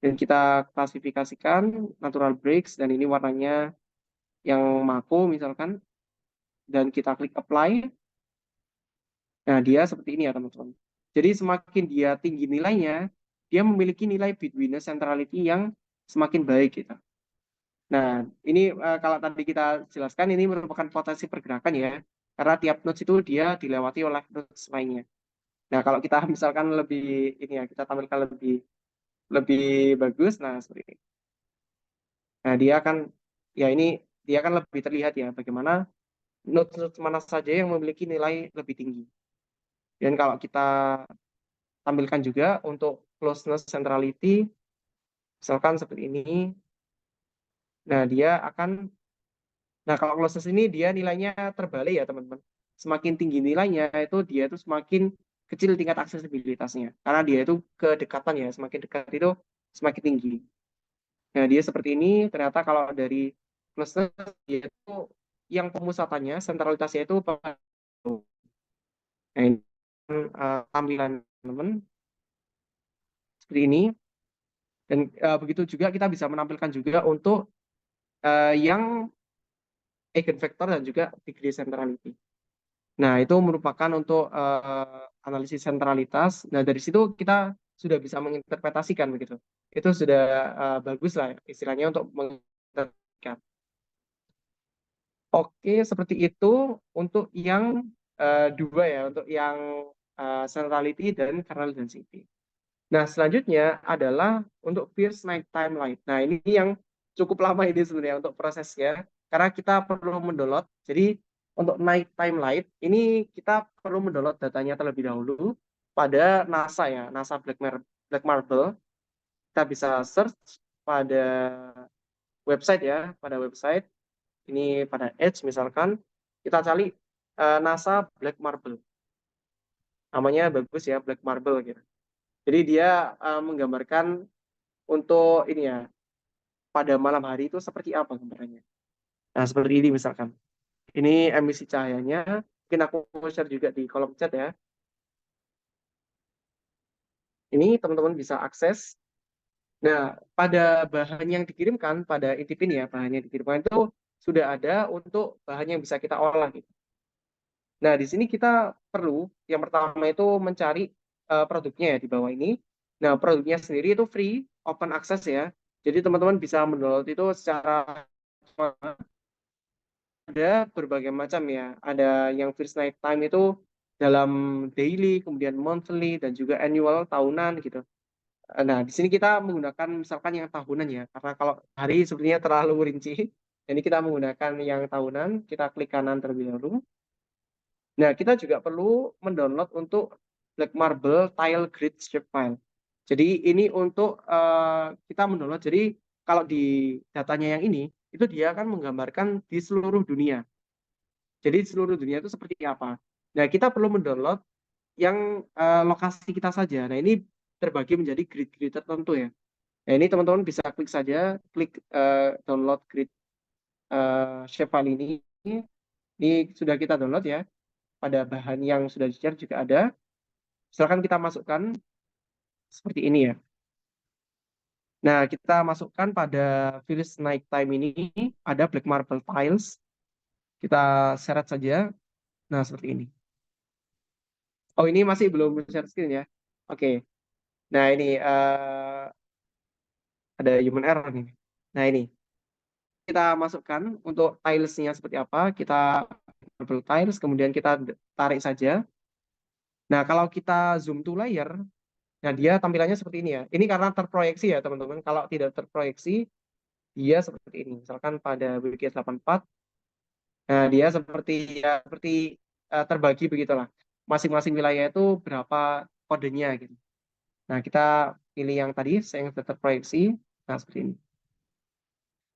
Dan kita klasifikasikan natural breaks, dan ini warnanya yang mako misalkan, dan kita klik apply. Nah, dia seperti ini ya teman-teman. Jadi semakin dia tinggi nilainya, dia memiliki nilai betweenness centrality yang semakin baik gitu. Nah, ini kalau tadi kita jelaskan ini merupakan potensi pergerakan ya, karena tiap nodes itu dia dilewati oleh nodes lainnya. Nah, kalau kita misalkan lebih ini ya, kita tampilkan lebih lebih bagus, nah seperti ini. Nah, dia akan lebih terlihat ya bagaimana nodes mana saja yang memiliki nilai lebih tinggi. Dan kalau kita tampilkan juga untuk closeness centrality, misalkan seperti ini. Nah, nah kalau closeness ini dia nilainya terbalik ya teman-teman. Semakin tinggi nilainya itu dia itu semakin kecil tingkat aksesibilitasnya. Karena dia itu kedekatan ya, semakin dekat itu semakin tinggi. Nah, dia seperti ini, ternyata kalau dari closeness dia itu yang pemusatannya, sentralitasnya itu nah, ini tampilan teman-teman seperti ini. Dan begitu juga kita bisa menampilkan juga untuk yang eigenvector dan juga degree centrality. Nah, itu merupakan untuk analisis sentralitas. Nah, dari situ kita sudah bisa menginterpretasikan begitu. Itu sudah bagus lah istilahnya untuk menginterpretasikan. Oke, seperti itu untuk yang dua ya, untuk yang centrality dan kernel density. Nah, selanjutnya adalah untuk Pierce Nighttime Light. Nah, ini yang cukup lama ini sebenarnya untuk prosesnya, karena kita perlu mendownload. Jadi, untuk Nighttime Light, ini kita perlu mendownload datanya terlebih dahulu pada NASA ya, NASA Black Marble. Kita bisa search pada website ya, pada website. Ini pada Edge misalkan, kita cari NASA Black Marble. Namanya bagus ya, Black Marble gitu. Jadi dia menggambarkan untuk ini ya, pada malam hari itu seperti apa gambarannya. Nah, seperti ini misalkan. Ini emisi cahayanya, mungkin aku share juga di kolom chat ya. Ini teman-teman bisa akses. Nah, pada bahan yang dikirimkan, pada intip ini ya, bahan yang dikirimkan itu sudah ada untuk bahan yang bisa kita olah. Gitu. Nah, di sini kita perlu, yang pertama itu mencari produknya ya di bawah ini. Nah, produknya sendiri itu free, open access ya. Jadi teman-teman bisa mendownload itu secara ada berbagai macam ya. Ada yang first night time itu dalam daily, kemudian monthly, dan juga annual tahunan gitu. Nah, di sini kita menggunakan misalkan yang tahunan ya, karena kalau hari sepertinya terlalu rinci. Jadi kita menggunakan yang tahunan, kita klik kanan terlebih dahulu. Nah, kita juga perlu mendownload untuk Black Marble Tile Grid Shapefile. Jadi ini untuk kita mendownload. Jadi kalau di datanya yang ini, itu dia akan menggambarkan di seluruh dunia. Jadi di seluruh dunia itu seperti apa. Nah, kita perlu mendownload yang lokasi kita saja. Nah, ini terbagi menjadi grid-grid tertentu ya. Nah, ini teman-teman bisa klik saja, klik download grid shapefile ini. Ini sudah kita download ya. Pada bahan yang sudah di-share juga ada. Silakan kita masukkan seperti ini ya. Nah, kita masukkan pada Phyllis Night Time ini ada Black Marble Tiles. Kita seret saja. Nah, seperti ini. Oh, ini masih belum share screen ya. Oke. Nah, ini ada human error nih. Nah, ini kita masukkan untuk tilesnya seperti apa. Kita marble tiles, kemudian kita tarik saja. Nah, kalau kita zoom to layer, nah dia tampilannya seperti ini ya. Ini karena terproyeksi ya, teman-teman. Kalau tidak terproyeksi, dia seperti ini. Misalkan pada WGS 84, nah dia seperti ya seperti terbagi begitulah. Masing-masing wilayah itu berapa kodenya gitu. Nah, kita pilih yang tadi yang sudah terproyeksi. Nah, seperti ini.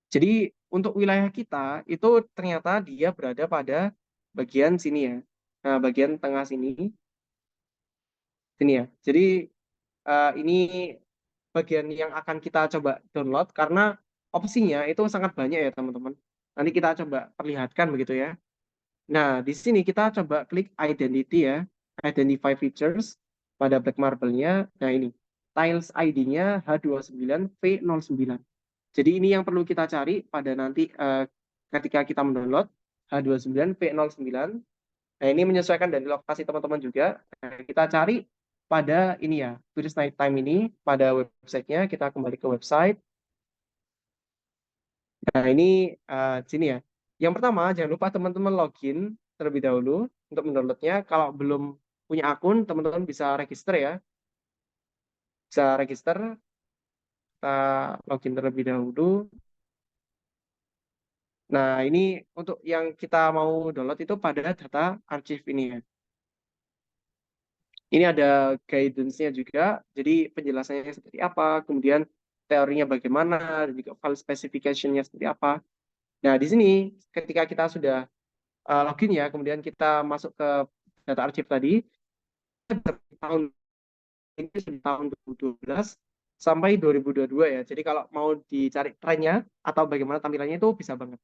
Jadi untuk wilayah kita itu ternyata dia berada pada bagian sini ya. Nah, bagian tengah sini ya. Jadi ini bagian yang akan kita coba download karena opsinya itu sangat banyak ya teman-teman. Nanti kita coba perlihatkan begitu ya. Nah, di sini kita coba klik identity ya, identify features pada Black Marble-nya. Nah, ini tiles ID-nya H29V09. Jadi ini yang perlu kita cari pada nanti ketika kita mendownload H29V09. Nah, ini menyesuaikan dari lokasi teman-teman juga. Nah, kita cari pada ini ya, Virus Night Time ini pada websitenya. Kita kembali ke website. Nah, ini sini ya. Yang pertama, jangan lupa teman-teman login terlebih dahulu untuk mendownloadnya. Kalau belum punya akun, teman-teman bisa register ya. Bisa register, kita login terlebih dahulu. Nah, ini untuk yang kita mau download itu pada data archive ini ya. Ini ada guidance-nya juga, jadi penjelasannya seperti apa, kemudian teorinya bagaimana, dan juga file specification-nya seperti apa. Nah, di sini ketika kita sudah login ya, kemudian kita masuk ke data archive tadi, tahun ini sudah tahun 2012 sampai 2022 ya. Jadi kalau mau dicari trennya atau bagaimana tampilannya itu bisa banget.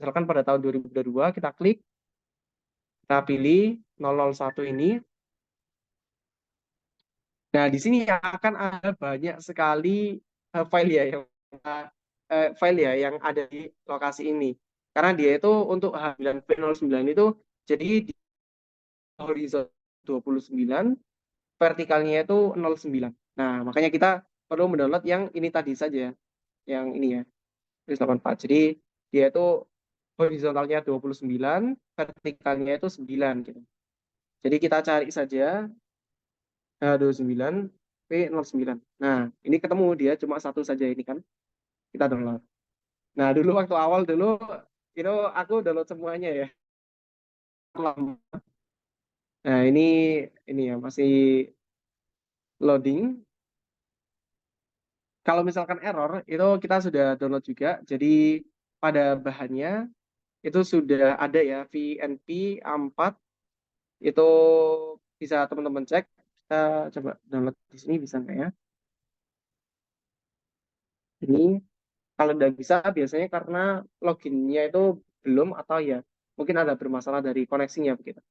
Misalkan pada tahun 2022 kita klik, kita pilih 001 ini. Nah, di sini akan ada banyak sekali file ya yang ada di lokasi ini. Karena dia itu untuk H9V09 itu jadi di horizon 29, vertikalnya itu 09. Nah, makanya kita perlu mendownload yang ini tadi saja, yang ini ya, 84. Jadi dia itu horizontalnya 29, vertikalnya itu 9 gitu. Jadi kita cari saja H29V09. Nah, ini ketemu dia cuma satu saja ini kan. Kita download. Nah, dulu waktu awal dulu itu aku download semuanya ya. Lama. Nah, ini ya masih loading. Kalau misalkan error itu kita sudah download juga. Jadi pada bahannya itu sudah ada ya VNP A4 itu bisa teman-teman cek. Kita coba download di sini bisa nggak ya? Ini kalau tidak bisa biasanya karena loginnya itu belum atau ya mungkin ada bermasalah dari koneksinya begitu.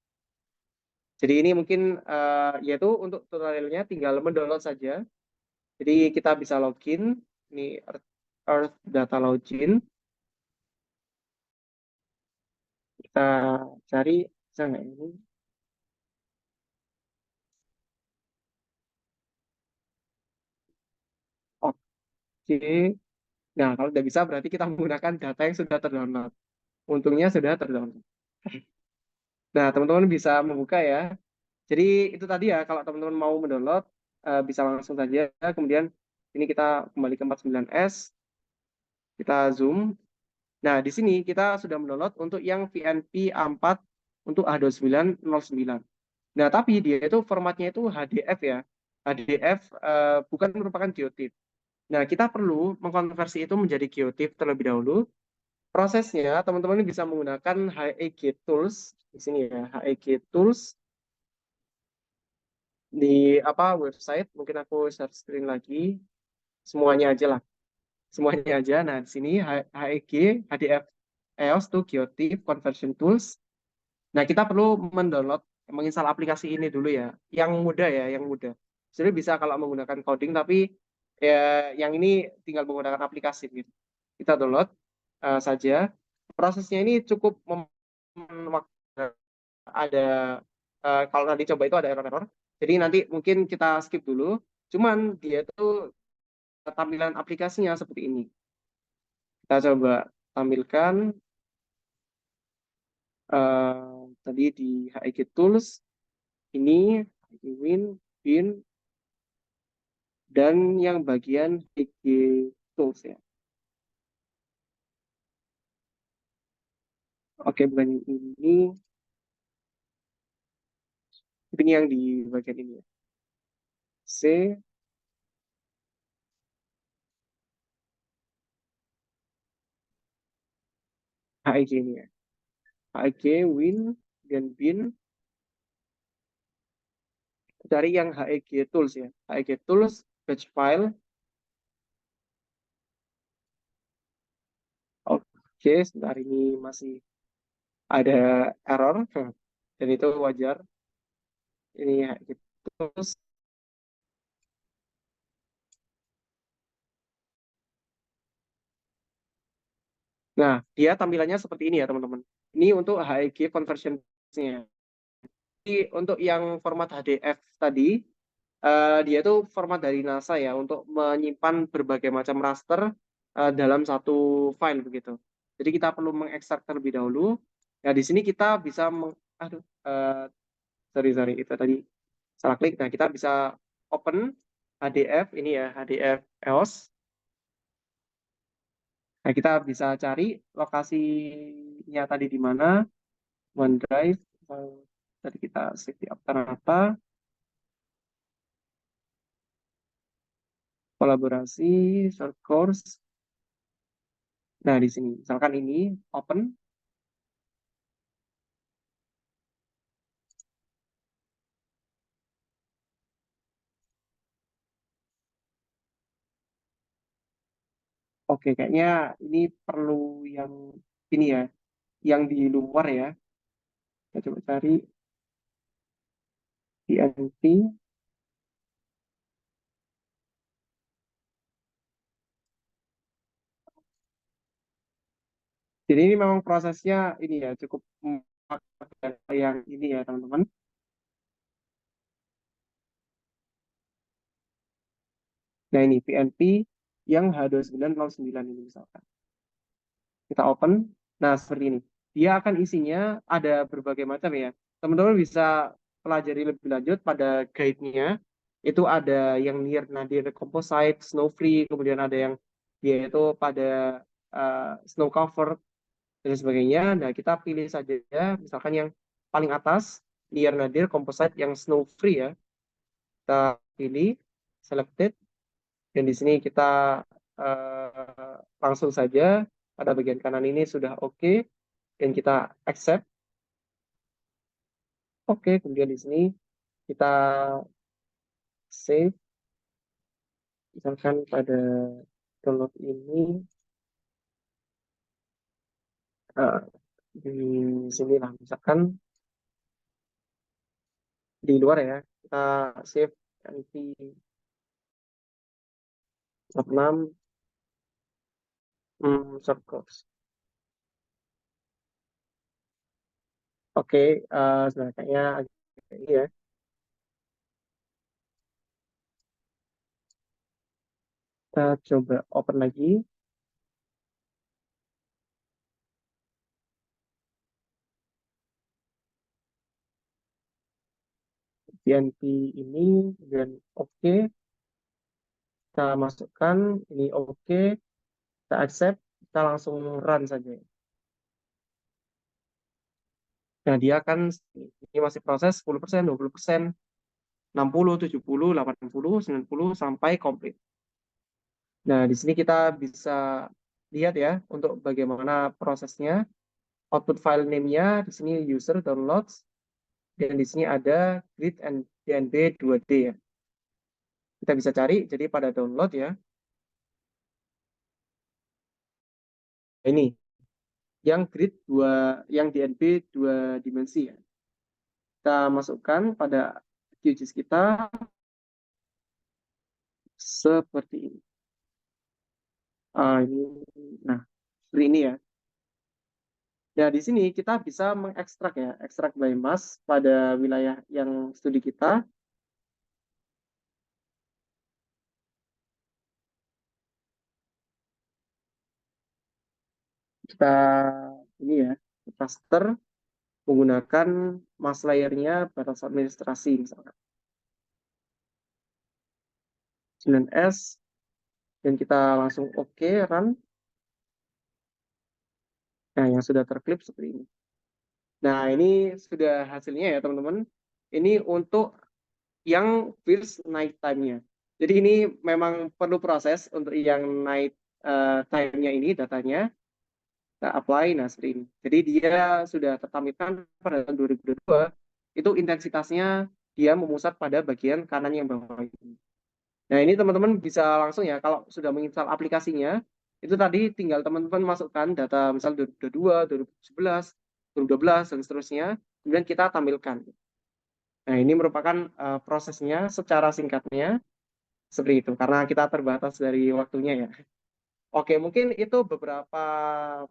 Jadi ini mungkin yaitu untuk tutorialnya tinggal mendownload saja. Jadi kita bisa login ini Earth Data Login. Kita cari bisa nggak ini? Oke. Nah, kalau tidak bisa berarti kita menggunakan data yang sudah terdownload. Untungnya sudah terdownload. Nah, teman-teman bisa membuka ya. Jadi itu tadi ya, kalau teman-teman mau mendownload, bisa langsung saja. Kemudian ini kita kembali ke 49S, kita zoom. Nah, di sini kita sudah mendownload untuk yang VNP A4 untuk A2909. Nah, tapi dia itu formatnya itu HDF ya. HDF bukan merupakan GeoTIFF. Nah, kita perlu mengkonversi itu menjadi GeoTIFF terlebih dahulu. Prosesnya, teman-teman bisa menggunakan HEG Tools. Di sini ya, HEG Tools. Di apa website, mungkin aku share screen lagi. Semuanya aja lah. Semuanya aja. Nah, di sini HEG, HDF EOS to GeoTIFF Conversion Tools. Nah, kita perlu mendownload, menginstal aplikasi ini dulu ya. Yang mudah ya, yang mudah. Jadi bisa kalau menggunakan coding, tapi ya, yang ini tinggal menggunakan aplikasi gitu. Kita download saja. Prosesnya ini cukup memakan waktu. Ada kalau nanti coba itu ada error-error. Jadi nanti mungkin kita skip dulu. Cuman dia itu tampilan aplikasinya seperti ini. Kita coba tampilkan tadi di HEG Tools ini HEG Win, Bin, dan yang bagian HEG Tools ya. Oke, bukan ini yang di bagian ini ya. C, HEG ini ya. HEG Win, dan Bin, cari yang HEG Tools ya. HEG Tools, batch file. Oke, sebentar ini masih ada error. Dan itu wajar. Ini HEG Tools. Nah, dia tampilannya seperti ini ya, teman-teman. Ini untuk HEG conversion-nya. Jadi untuk yang format HDF tadi, dia itu format dari NASA ya untuk menyimpan berbagai macam raster dalam satu file begitu. Jadi kita perlu mengekstrak terlebih dahulu. Nah, di sini kita bisa aduh, sorry itu tadi salah klik. Nah, kita bisa open HDF ini ya, HDF EOS. Nah, kita bisa cari lokasinya tadi di mana, OneDrive, tadi kita save di apa, kolaborasi, short course. Nah, di sini, misalkan ini, open. Oke, kayaknya ini perlu yang ini ya, yang di luar ya. Kita coba cari PNP. Jadi ini memang prosesnya ini ya, cukup memakan yang ini ya, teman-teman. Nah, ini PNP yang H2909 ini misalkan. Kita open. Nah, seperti ini. Dia akan isinya ada berbagai macam ya. Teman-teman bisa pelajari lebih lanjut pada guide-nya. Itu ada yang near nadir composite, snow free, kemudian ada yang dia itu pada snow cover dan sebagainya. Nah, kita pilih saja ya, misalkan yang paling atas near nadir composite yang snow free ya. Kita pilih selected dan di sini kita langsung saja pada bagian kanan ini sudah oke dan kita accept. Oke, kemudian di sini kita save. Misalkan pada download ini eh, di sini lah, misalkan di luar ya, kita save nanti 6 short course. Oke, sebenarnya kayaknya agak ini ya. Kita coba open lagi. DNP ini dan oke, kita masukkan ini oke, kita accept, kita langsung run saja. Nah, dia akan ini masih proses 10%, 20%, 60, 70, 80, 90 sampai komplit. Nah, di sini kita bisa lihat ya untuk bagaimana prosesnya. Output file name-nya di sini user downloads dan di sini ada grid and dnb 2D ya. Kita bisa cari jadi pada download ya. Ini yang grid 2 yang dnb 2 dimensi ya. Kita masukkan pada QGIS kita seperti ini. Ini nah, seperti ini ya. Nah, di sini kita bisa mengekstrak ya, ekstrak by mass pada wilayah yang studi kita. Kita ini ya, raster menggunakan mass layer-nya batas administrasi misalkan. 9S dan kita langsung oke run. Nah, yang sudah terklip seperti ini. Nah, ini sudah hasilnya ya, teman-teman. Ini untuk yang first night time-nya. Jadi ini memang perlu proses untuk yang night time-nya ini datanya. Kita apply, nah seperti ini. Jadi dia sudah tertampilkan pada tahun 2022, itu intensitasnya dia memusat pada bagian kanan yang bawah ini. Nah, ini teman-teman bisa langsung ya, kalau sudah menginstal aplikasinya, itu tadi tinggal teman-teman masukkan data misal 2022, 2011, 2012, dan seterusnya, kemudian kita tampilkan. Nah, ini merupakan prosesnya secara singkatnya, seperti itu, karena kita terbatas dari waktunya ya. Oke, mungkin itu beberapa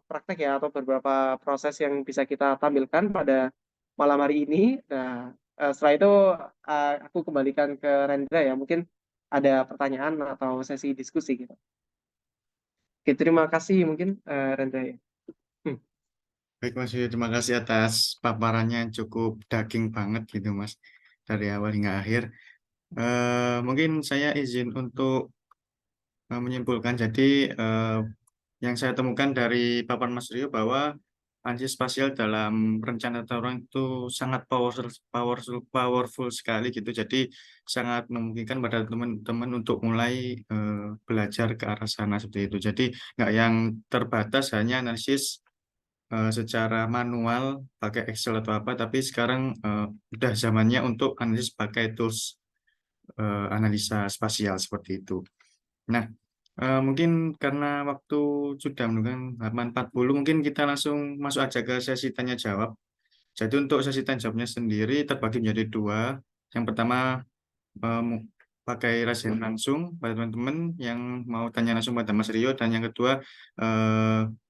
praktek ya, atau beberapa proses yang bisa kita tampilkan pada malam hari ini. Nah, setelah itu aku kembalikan ke Rendra ya, mungkin ada pertanyaan atau sesi diskusi gitu. Oke, terima kasih mungkin Rendra ya. Hmm. Baik Mas Yu, terima kasih atas paparannya yang cukup daging banget gitu Mas, dari awal hingga akhir. Mungkin saya izin untuk menyimpulkan. Jadi yang saya temukan dari paparan Mas Rio bahwa analisis spasial dalam rencana tata ruang itu sangat powerful sekali gitu. Jadi sangat memungkinkan pada teman-teman untuk mulai belajar ke arah sana seperti itu. Jadi nggak yang terbatas hanya analisis secara manual pakai Excel atau apa, tapi sekarang udah zamannya untuk analisis pakai tools analisa spasial seperti itu. Nah, mungkin karena waktu sudah menunjukkan halaman 40, mungkin kita langsung masuk aja ke sesi tanya jawab. Jadi untuk sesi tanya jawabnya sendiri terbagi menjadi dua. Yang pertama pakai raise hand langsung pada teman-teman yang mau tanya langsung pada Mas Rio, dan yang kedua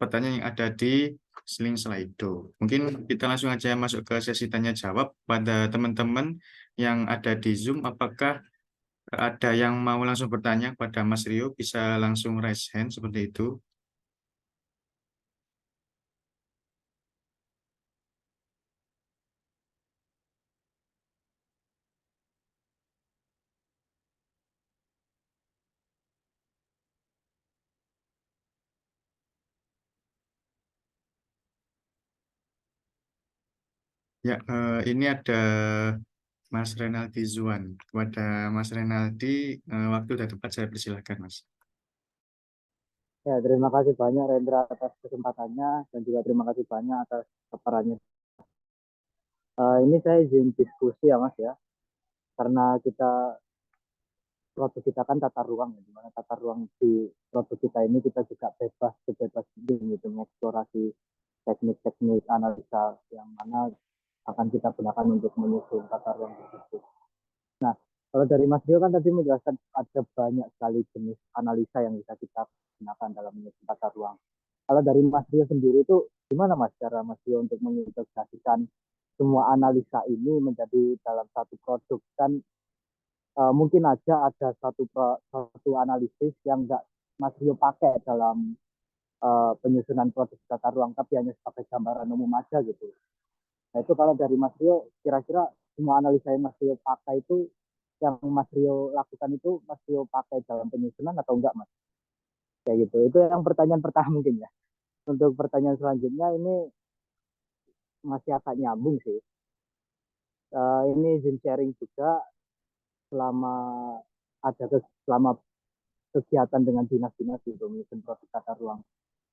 pertanyaan yang ada di link Slido. Mungkin kita langsung aja masuk ke sesi tanya jawab pada teman-teman yang ada di Zoom. Apakah ada yang mau langsung bertanya pada Mas Rio, bisa langsung raise hand seperti itu. Ya, ini ada Mas Renaldi Zuan. Kepada Mas Renaldi, waktu sudah tepat, saya persilahkan, Mas. Ya, terima kasih banyak Rendra atas kesempatannya dan juga terima kasih banyak atas paparannya. Ini saya izin diskusi ya Mas ya, karena produk kita kan tata ruang ya, dimana tata ruang di produk kita ini kita juga bebas gitu mengeksplorasi teknik-teknik analisa yang mana akan kita gunakan untuk menyusun tata ruang tersebut. Nah, kalau dari Mas Rio kan tadi menjelaskan ada banyak sekali jenis analisa yang bisa kita gunakan dalam menyusun tata ruang. Kalau dari Mas Rio sendiri itu gimana Mas cara Mas Rio untuk mengintegrasikan semua analisa ini menjadi dalam satu produk? Kan mungkin aja ada satu analisis yang nggak Mas Rio pakai dalam penyusunan produk tata ruang, tapi hanya sebagai gambaran umum aja gitu. Nah itu kalau dari Mas Rio kira-kira semua analisa yang Mas Rio pakai itu, yang Mas Rio lakukan itu Mas Rio pakai dalam penyusunan atau enggak, Mas? Kayak gitu. Itu yang pertanyaan pertama mungkin ya. Untuk pertanyaan selanjutnya ini masih agak nyambung sih. Ini izin sharing juga, selama selama kegiatan dengan dinas-dinas gitu, menyusun proses tata ruang.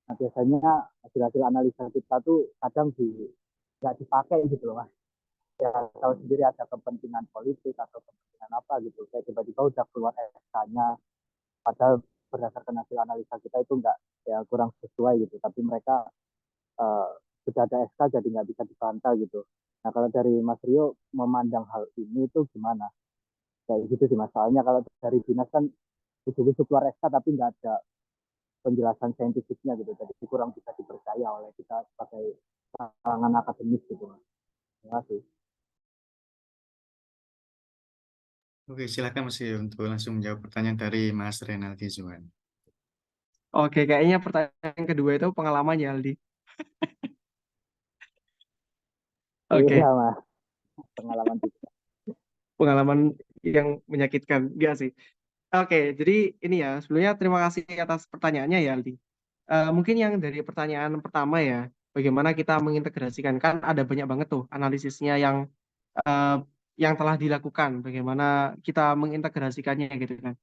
Nah, biasanya hasil-hasil analisa kita tuh kadang nggak dipakai gitu loh, Mas. Ya tahu sendiri, ada kepentingan politik atau kepentingan apa gitu. Kayak tiba-tiba udah keluar SK-nya, padahal berdasarkan hasil analisa kita itu nggak, ya kurang sesuai gitu. Tapi mereka uh, sudah ada SK jadi nggak bisa dibantah gitu. Nah, kalau dari Mas Rio memandang hal ini itu gimana? Kayak gitu sih, masalahnya kalau dari dinas kan ujuk-ujuk keluar SK tapi nggak ada penjelasan saintifiknya gitu, jadi kurang bisa dipercaya oleh kita sebagai kalangan akademis gitu, Mas. Terima kasih. Oke, silakan Mas Rio untuk langsung menjawab pertanyaan dari Mas Renaldi Zuan. Oke, kayaknya pertanyaan kedua itu pengalaman ya, Aldi. Oke, Iya, Mas, pengalaman kita. pengalaman yang menyakitkan. Enggak sih. Oke, jadi ini ya, sebelumnya terima kasih atas pertanyaannya ya, Aldi. Mungkin yang dari pertanyaan pertama ya, bagaimana kita mengintegrasikan, kan ada banyak banget tuh analisisnya eh, yang telah dilakukan, bagaimana kita mengintegrasikannya gitu kan.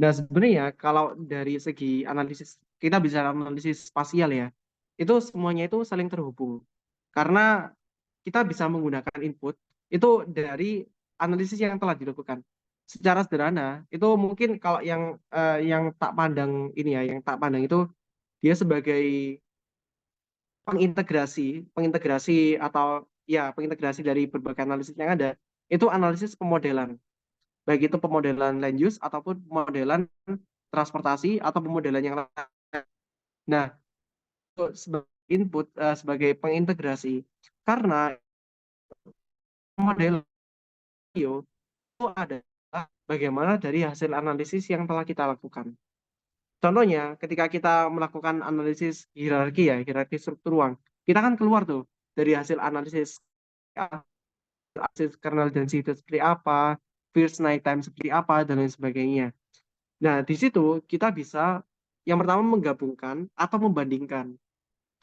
Nah, sebenarnya kalau dari segi analisis, kita bisa analisis spasial ya, itu semuanya itu saling terhubung. Karena kita bisa menggunakan input itu dari analisis yang telah dilakukan. Secara sederhana, itu mungkin kalau yang tak pandang ini ya, yang tak pandang itu dia sebagai pengintegrasi atau ya pengintegrasi dari berbagai analisis yang ada, itu analisis pemodelan. Baik itu pemodelan land use ataupun pemodelan transportasi atau pemodelan yang lain. Nah, itu sebagai input, sebagai pengintegrasi, karena model itu adalah bagaimana dari hasil analisis yang telah kita lakukan. Contohnya, ketika kita melakukan analisis hierarki struktur ruang, kita kan keluar tuh dari hasil analisis hasil kernel density itu seperti apa, first night time seperti apa, dan lain sebagainya. Nah, di situ kita bisa yang pertama menggabungkan atau membandingkan.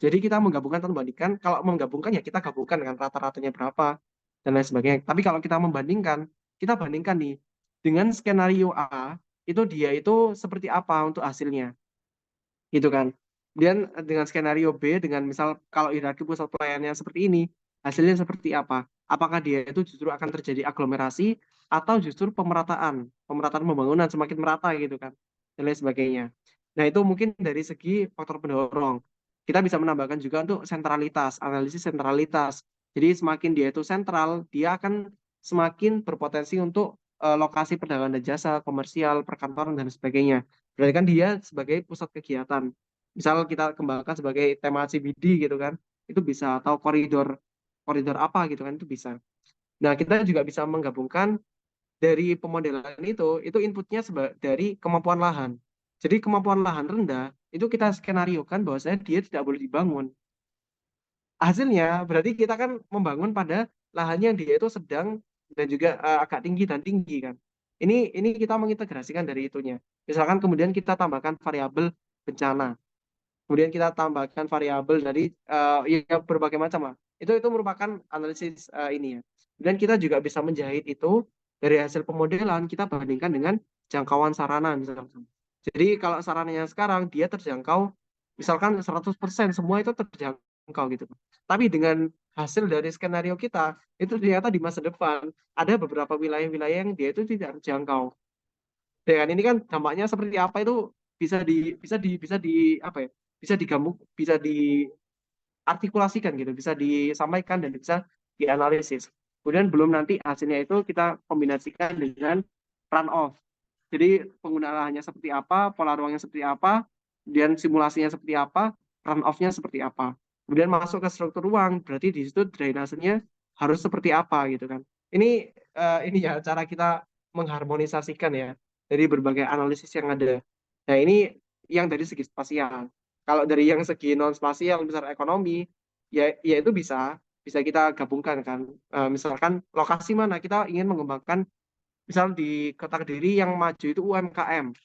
Jadi kita menggabungkan atau membandingkan, kalau menggabungkan ya kita gabungkan dengan rata-ratanya berapa, dan lain sebagainya. Tapi kalau kita membandingkan, kita bandingkan nih, dengan skenario A, itu dia itu seperti apa untuk hasilnya. Gitu kan. Kemudian dengan skenario B, dengan misal kalau hierarki pusat pelayanannya seperti ini, hasilnya seperti apa? Apakah dia itu justru akan terjadi aglomerasi atau justru pemerataan pembangunan semakin merata gitu kan, dan lain sebagainya. Nah, itu mungkin dari segi faktor pendorong. Kita bisa menambahkan juga untuk sentralitas, analisis sentralitas. Jadi semakin dia itu sentral, dia akan semakin berpotensi untuk lokasi perdagangan dan jasa, komersial, perkantoran, dan sebagainya. Berarti kan dia sebagai pusat kegiatan. Misal kita kembangkan sebagai tema CBD gitu kan, itu bisa, atau koridor koridor apa gitu kan, itu bisa. Nah, kita juga bisa menggabungkan dari pemodelan itu inputnya dari kemampuan lahan. Jadi kemampuan lahan rendah, itu kita skenario kan bahwasanya dia tidak boleh dibangun. Hasilnya berarti kita kan membangun pada lahannya yang dia itu sedang dan juga agak tinggi dan tinggi kan. Ini kita mengintegrasikan dari itunya. Misalkan kemudian kita tambahkan variabel bencana. Kemudian kita tambahkan variabel dari ya berbagai macam lah. Itu merupakan analisis ini ya. Dan kita juga bisa menjahit itu dari hasil pemodelan, kita bandingkan dengan jangkauan sarana misalkan. Jadi kalau sarananya sekarang dia terjangkau misalkan 100% semua itu terjangkau gitu. Tapi dengan hasil dari skenario kita itu ternyata di masa depan ada beberapa wilayah-wilayah yang dia itu tidak terjangkau. Dan ini kan dampaknya seperti apa itu bisa di apa ya? Bisa diartikulasikan gitu, bisa disampaikan dan bisa dianalisis. Kemudian belum nanti hasilnya itu kita kombinasikan dengan run off. Jadi penggunaan lahannya seperti apa, pola ruangnya seperti apa, kemudian simulasinya seperti apa, run off-nya seperti apa. Kemudian masuk ke struktur ruang, berarti di situ drainasenya harus seperti apa gitu kan. Ini ya cara kita mengharmonisasikan ya dari berbagai analisis yang ada. Nah, ini yang dari segi spasial. Kalau dari yang segi non spasial, misal ekonomi, ya itu bisa bisa kita gabungkan kan. Misalkan lokasi mana kita ingin mengembangkan, misal di Kota Kediri yang maju itu UMKM.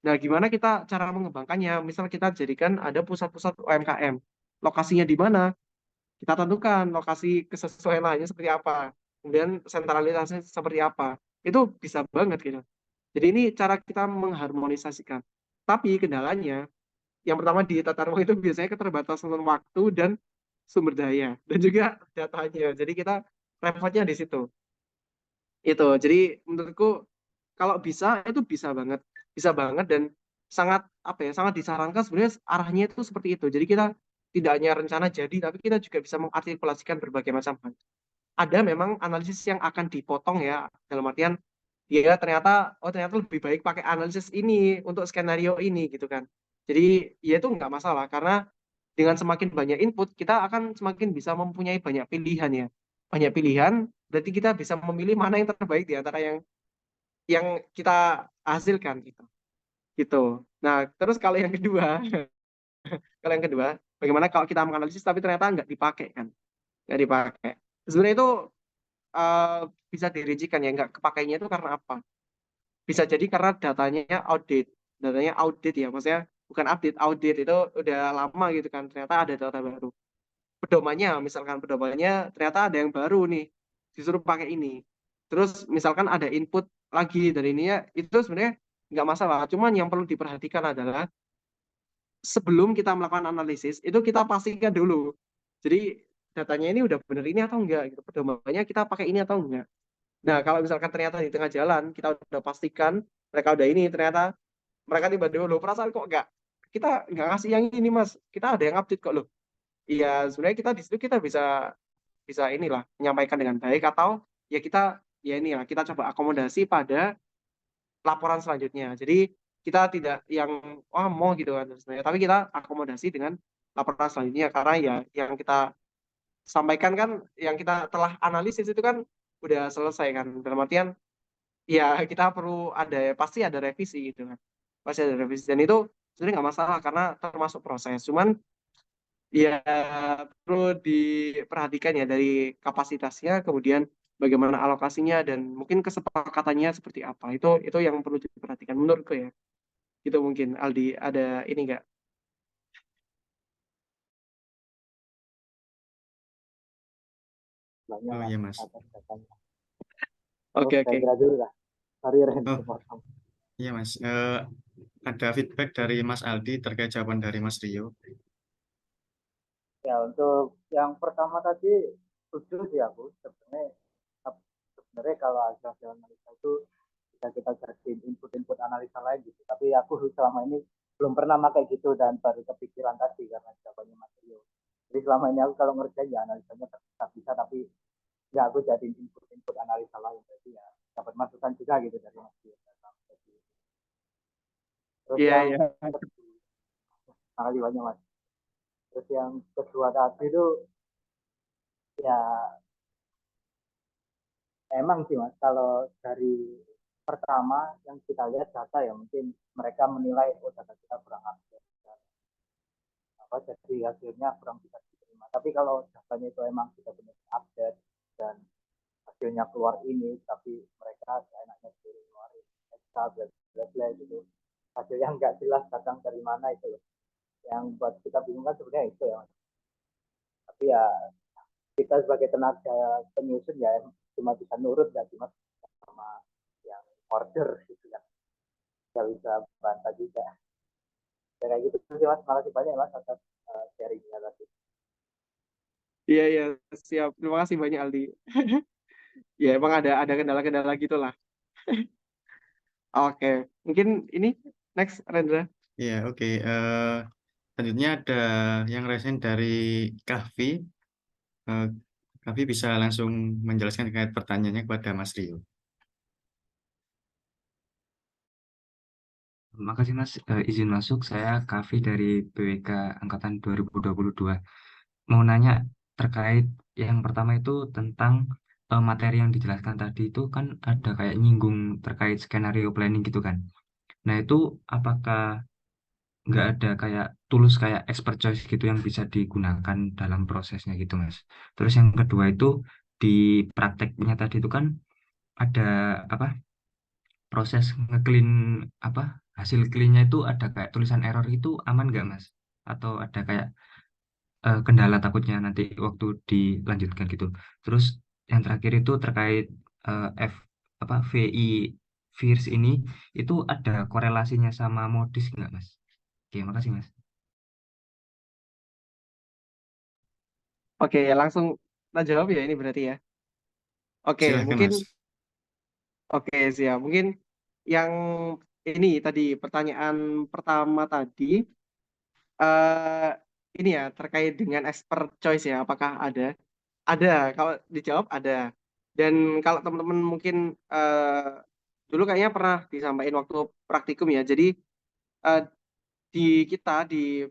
Nah, gimana kita cara mengembangkannya? Misal kita jadikan ada pusat-pusat UMKM. Lokasinya di mana? Kita tentukan lokasi kesesuaian lahannya seperti apa. Kemudian sentralisasinya seperti apa. Itu bisa banget gitu. Jadi ini cara kita mengharmonisasikan. Tapi kendalanya, yang pertama di tata ruang itu biasanya keterbatasan waktu dan sumber daya. Dan juga datanya. Jadi kita repotnya di situ. Itu. Jadi menurutku kalau bisa itu bisa banget dan sangat apa ya, sangat disarankan sebenarnya arahnya itu seperti itu. Jadi kita tidak hanya rencana jadi, tapi kita juga bisa mengartikulasikan berbagai macam hal. Ada memang analisis yang akan dipotong ya, dalam artian dia ternyata lebih baik pakai analisis ini untuk skenario ini gitu kan. Jadi ya itu nggak masalah karena dengan semakin banyak input kita akan semakin bisa mempunyai banyak pilihan ya. Banyak pilihan berarti kita bisa memilih mana yang terbaik di antara yang kita hasilkan gitu. Gitu. Nah, terus kalau yang kedua, kalau yang kedua, bagaimana kalau kita menganalisis tapi ternyata nggak dipakai kan? Nggak dipakai. Sebenarnya itu eh, bisa dirincikan ya, nggak kepakainya itu karena apa? Bisa jadi karena datanya outdate ya, maksudnya bukan update, audit itu udah lama gitu kan, ternyata ada data baru. Misalkan pedomannya ternyata ada yang baru nih, disuruh pakai ini. Terus misalkan ada input lagi dari ini ya, itu sebenarnya nggak masalah. Cuman yang perlu diperhatikan adalah sebelum kita melakukan analisis, itu kita pastikan dulu. Jadi datanya ini udah bener ini atau enggak, gitu. Pedomannya kita pakai ini atau enggak. Nah, kalau misalkan ternyata di tengah jalan kita udah pastikan mereka udah ini, ternyata mereka tiba-tiba loh perasaan kok enggak, kita enggak ngasih yang ini mas, kita ada yang update kok loh. Iya, sebenarnya kita di situ kita bisa bisa inilah menyampaikan dengan baik atau ya kita ya inilah kita coba akomodasi pada laporan selanjutnya. Jadi kita tidak yang wah mau gitu kan sebenarnya, tapi kita akomodasi dengan laporan selanjutnya karena ya yang kita sampaikan kan yang kita telah analisis itu kan udah selesai kan. Dalam artian ya kita perlu pasti ada revisi gitu kan. Pasti ada revisi dan itu sebenarnya nggak masalah karena termasuk proses. Cuman ya perlu diperhatikan ya dari kapasitasnya, kemudian bagaimana alokasinya dan mungkin kesepakatannya seperti apa. Itu yang perlu diperhatikan menurutku ya. Itu mungkin Aldi ada ini enggak? Banyak Oh mas iya Mas. atas datanya. Oke Saya oke. kira dulu lah. Sorry Ren, Oh sepotong. iya Mas. Ada feedback dari Mas Aldi terkait jawaban dari Mas Rio. Ya untuk yang pertama tadi setuju sih aku sebenarnya kalau hasil analisa itu bisa kita jadiin input-input analisa lain gitu. Tapi aku selama ini belum pernah pakai gitu dan baru kepikiran tadi karena jawabannya Mas Rio. Jadi selama ini aku kalau ngerjain ya analisanya tetap bisa tapi nggak aku jadiin input-input analisa lain. Jadi ya dapat masukan juga gitu dari Mas Rio. Terus Iya yang iya. makasih banyak Mas. Terus yang kedua tadi itu ya emang sih Mas kalau dari pertama yang kita lihat data ya mungkin mereka menilai oh data kita kurang update apa jadi hasilnya kurang bisa diterima. Tapi kalau datanya itu emang sudah benar update dan hasilnya keluar ini tapi mereka enaknya keluarin extra bla bla bla gitu hasil yang nggak jelas datang dari mana itu loh yang buat kita bingung kan sebenarnya itu ya Mas. Tapi ya kita sebagai tenaga penyusun ya cuma bisa nurut ya cuma sama yang order gitu kan nggak bisa bantah juga ya, kayak gitu sih Mas makasih banyak Mas atas sharingnya tadi. Iya iya siap. Terima kasih banyak Aldi. Ya emang ada kendala-kendala gitu lah. Oke, mungkin ini next Rendra. Iya oke. Selanjutnya ada yang resen dari Kahvi. Eh, Kahvi bisa langsung menjelaskan terkait pertanyaannya kepada Mas Rio. Makasih Mas, izin masuk. Saya Kavi dari BWK Angkatan 2022. Mau nanya terkait yang pertama itu tentang materi yang dijelaskan tadi itu kan ada kayak nyinggung terkait skenario planning gitu kan. Nah itu apakah nggak ada kayak tools kayak expert choice gitu yang bisa digunakan dalam prosesnya gitu Mas. Terus yang kedua itu di prakteknya tadi itu kan ada apa proses nge-clean apa hasil cleannya itu ada kayak tulisan error itu aman nggak Mas? Atau ada kayak kendala takutnya nanti waktu dilanjutkan gitu. Terus yang terakhir itu terkait F apa VI virus ini itu ada korelasinya sama modis nggak Mas? Oke, makasih Mas. Oke, langsung kita jawab ya ini berarti ya. Oke, Silahkan mungkin Mas. oke siap. Mungkin yang ini tadi pertanyaan pertama tadi eh ini ya terkait dengan expert choice ya, apakah ada? Ada, kalau dijawab ada. Dan kalau teman-teman mungkin dulu kayaknya pernah disampaikan waktu praktikum ya. Jadi eh, di kita di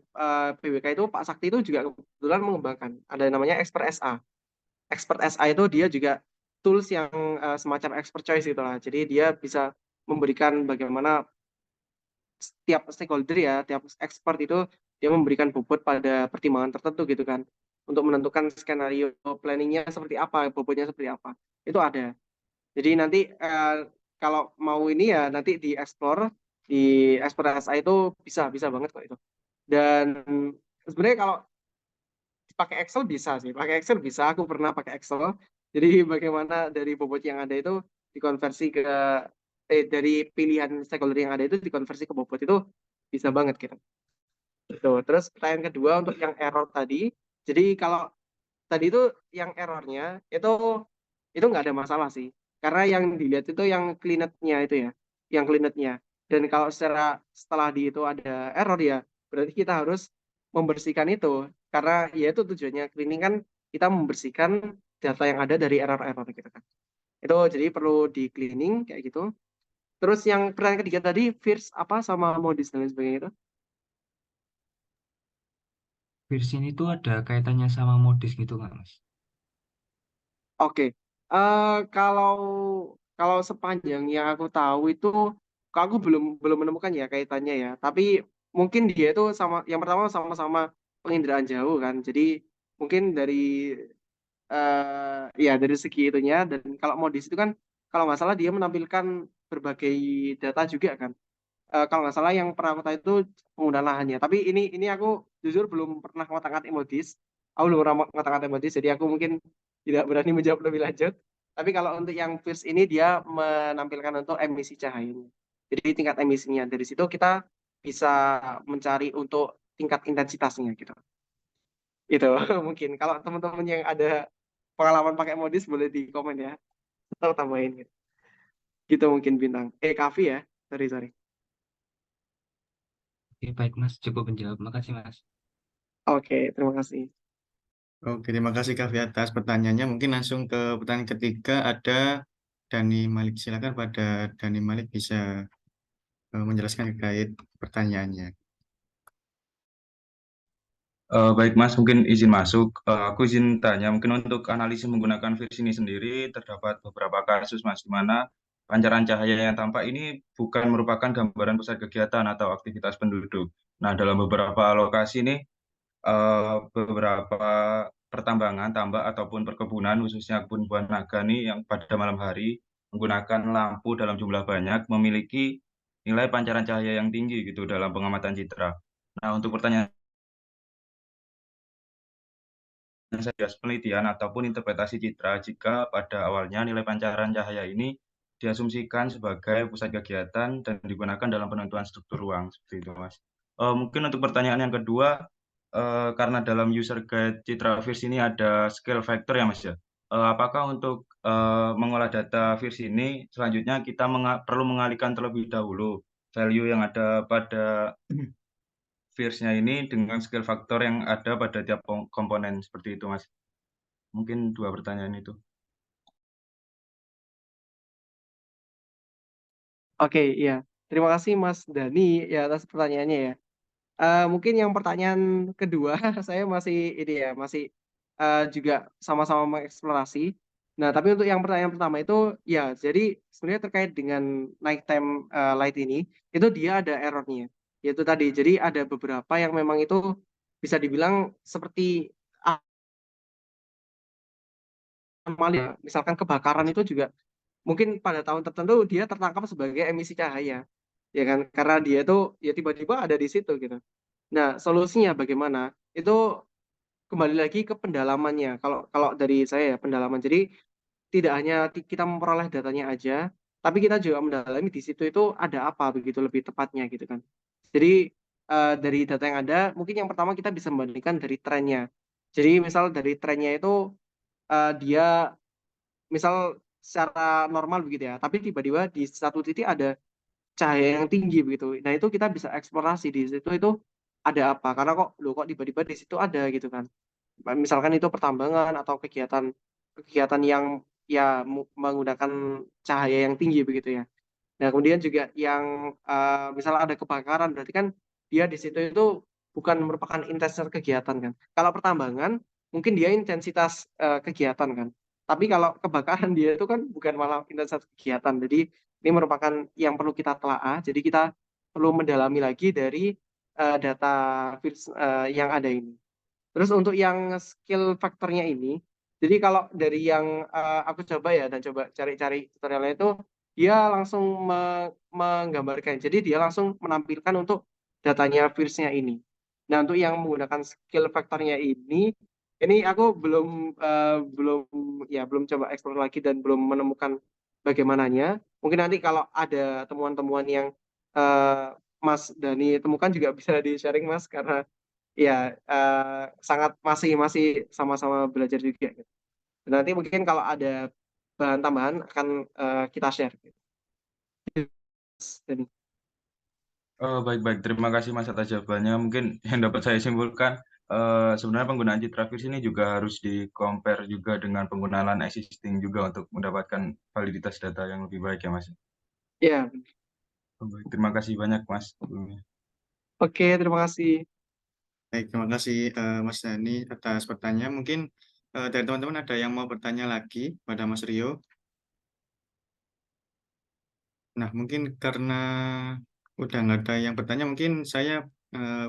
PWK itu Pak Sakti itu juga kebetulan mengembangkan ada namanya Expert SA. Expert SA itu dia juga tools yang semacam expert choice gitu lah. Jadi dia bisa memberikan bagaimana tiap stakeholder ya, tiap expert itu dia memberikan bobot pada pertimbangan tertentu gitu kan. Untuk menentukan skenario planningnya seperti apa, bobotnya seperti apa. Itu ada. Jadi nanti kalau mau ini ya nanti di explore di Expert SA itu bisa banget kok itu. Dan sebenarnya kalau pakai Excel bisa sih, pakai Excel bisa. Aku pernah pakai Excel. Jadi bagaimana dari bobot yang ada itu dikonversi ke dari pilihan stakeholder yang ada itu dikonversi ke bobot itu bisa banget gitu. Tuh. Terus pertanyaan kedua untuk yang error tadi. Jadi kalau tadi itu yang errornya itu nggak ada masalah sih. Karena yang dilihat itu yang cleanetnya itu ya, yang cleanetnya. Dan kalau setelah di itu ada error ya, berarti kita harus membersihkan itu. Karena ya itu tujuannya cleaning kan kita membersihkan data yang ada dari error-error gitu kan. Itu jadi perlu di cleaning kayak gitu. Terus yang pertanyaan ketiga tadi, first apa sama modis dan lain sebagainya itu. Virus ini tuh ada kaitannya sama modis gitu nggak Mas? Oke, kalau kalau sepanjang yang aku tahu itu, aku belum belum menemukan ya kaitannya ya. Tapi mungkin dia itu sama, yang pertama sama-sama penginderaan jauh kan. Jadi mungkin dari ya dari segi itunya. Dan kalau modis itu kan kalau nggak salah dia menampilkan berbagai data juga kan. Kalau nggak salah yang pernah aku tahu itu penggunaan lahannya. Tapi ini aku jujur belum pernah ngotak-ngatik modis. Aku belum pernah ngotak-ngatik modis, jadi aku mungkin tidak berani menjawab lebih lanjut. Tapi kalau untuk yang first ini dia menampilkan untuk emisi cahayanya. Jadi tingkat emisinya dari situ kita bisa mencari untuk tingkat intensitasnya gitu. Itu mungkin kalau teman-teman yang ada pengalaman pakai modis boleh di komen ya atau tambahin gitu. Gitu mungkin bintang. Kavi ya. Sorry. Oke, baik Mas, cukup menjawab. Makasih Mas. Oke, terima kasih. Oke, terima kasih Kavi atas pertanyaannya. Mungkin langsung ke pertanyaan ketiga ada Dani Malik. Silakan pada Dani Malik bisa menjelaskan terkait pertanyaannya. Baik Mas, mungkin izin masuk. Aku izin tanya, mungkin untuk analisis menggunakan virus ini sendiri, terdapat beberapa kasus Mas, di mana pancaran cahaya yang tampak ini bukan merupakan gambaran pusat kegiatan atau aktivitas penduduk. Nah, dalam beberapa lokasi ini, beberapa pertambangan, tambak, ataupun perkebunan, khususnya kebun buah naga nih, yang pada malam hari menggunakan lampu dalam jumlah banyak, memiliki nilai pancaran cahaya yang tinggi gitu dalam pengamatan citra. Nah, untuk pertanyaan saja penelitian ataupun interpretasi citra jika pada awalnya nilai pancaran cahaya ini diasumsikan sebagai pusat kegiatan dan digunakan dalam penentuan struktur ruang seperti itu Mas. Mungkin untuk pertanyaan yang kedua, karena dalam user guide citra virs ini ada scale factor ya Mas ya. Apakah untuk mengolah data virs ini selanjutnya kita perlu mengalihkan terlebih dahulu value yang ada pada virsnya ini dengan scale factor yang ada pada tiap komponen seperti itu Mas. Mungkin dua pertanyaan itu. Oke, iya. Terima kasih Mas Dani ya atas pertanyaannya ya. Mungkin yang pertanyaan kedua saya masih ini ya, masih juga sama-sama mengeksplorasi. Nah, tapi untuk yang pertanyaan pertama itu ya, jadi sebenarnya terkait dengan nighttime light ini, itu dia ada errornya. yaitu tadi. Jadi ada beberapa yang memang itu bisa dibilang seperti anomalia. Misalkan kebakaran itu juga mungkin pada tahun tertentu dia tertangkap sebagai emisi cahaya, ya kan? Karena dia itu ya tiba-tiba ada di situ gitu. Nah, solusinya bagaimana? Itu kembali lagi ke pendalamannya. Kalau kalau dari saya ya pendalaman. Jadi tidak hanya kita memperoleh datanya aja, tapi kita juga mendalami di situ itu ada apa begitu lebih tepatnya gitu kan. Jadi dari data yang ada, mungkin yang pertama kita bisa membandingkan dari trennya. Jadi misal dari trennya itu dia misal secara normal begitu ya, tapi tiba-tiba di satu titik ada cahaya yang tinggi begitu. Nah, itu kita bisa eksplorasi di situ itu ada apa? Karena kok lo kok tiba-tiba di situ ada gitu kan. Misalkan itu pertambangan atau kegiatan kegiatan yang ya menggunakan cahaya yang tinggi begitu ya. Nah, kemudian juga yang misalnya ada kebakaran, berarti kan dia di situ itu bukan merupakan intensitas kegiatan kan. Kalau pertambangan, mungkin dia intensitas kegiatan kan. Tapi kalau kebakaran dia itu kan bukan malah intensitas kegiatan. Jadi ini merupakan yang perlu kita telaah. Jadi kita perlu mendalami lagi dari data yang ada ini. Terus untuk yang skill faktornya ini, jadi kalau dari yang aku coba ya dan coba cari-cari tutorialnya itu dia langsung menggambarkan. Jadi dia langsung menampilkan untuk datanya virusnya ini. Nah, untuk yang menggunakan skill faktornya ini aku belum coba eksplor lagi dan belum menemukan bagaimananya. Mungkin nanti kalau ada temuan-temuan yang eh, Mas Dani temukan juga bisa di-sharing Mas karena ya sangat masih masih sama-sama belajar juga gitu. Nanti mungkin kalau ada bahan tambahan akan kita share gitu. Jadi, Baik-baik, terima kasih Mas atas jawabannya. Mungkin yang dapat saya simpulkan, sebenarnya penggunaan Citra Virs ini juga harus di-compare juga dengan penggunaan existing juga untuk mendapatkan validitas data yang lebih baik ya Mas. ya, Baik, terima kasih banyak Mas. oke, terima kasih. Baik, terima kasih Mas Dani atas pertanyaan. Mungkin dari teman-teman ada yang mau bertanya lagi pada Mas Rio. Nah, mungkin karena udah nggak ada yang bertanya, mungkin saya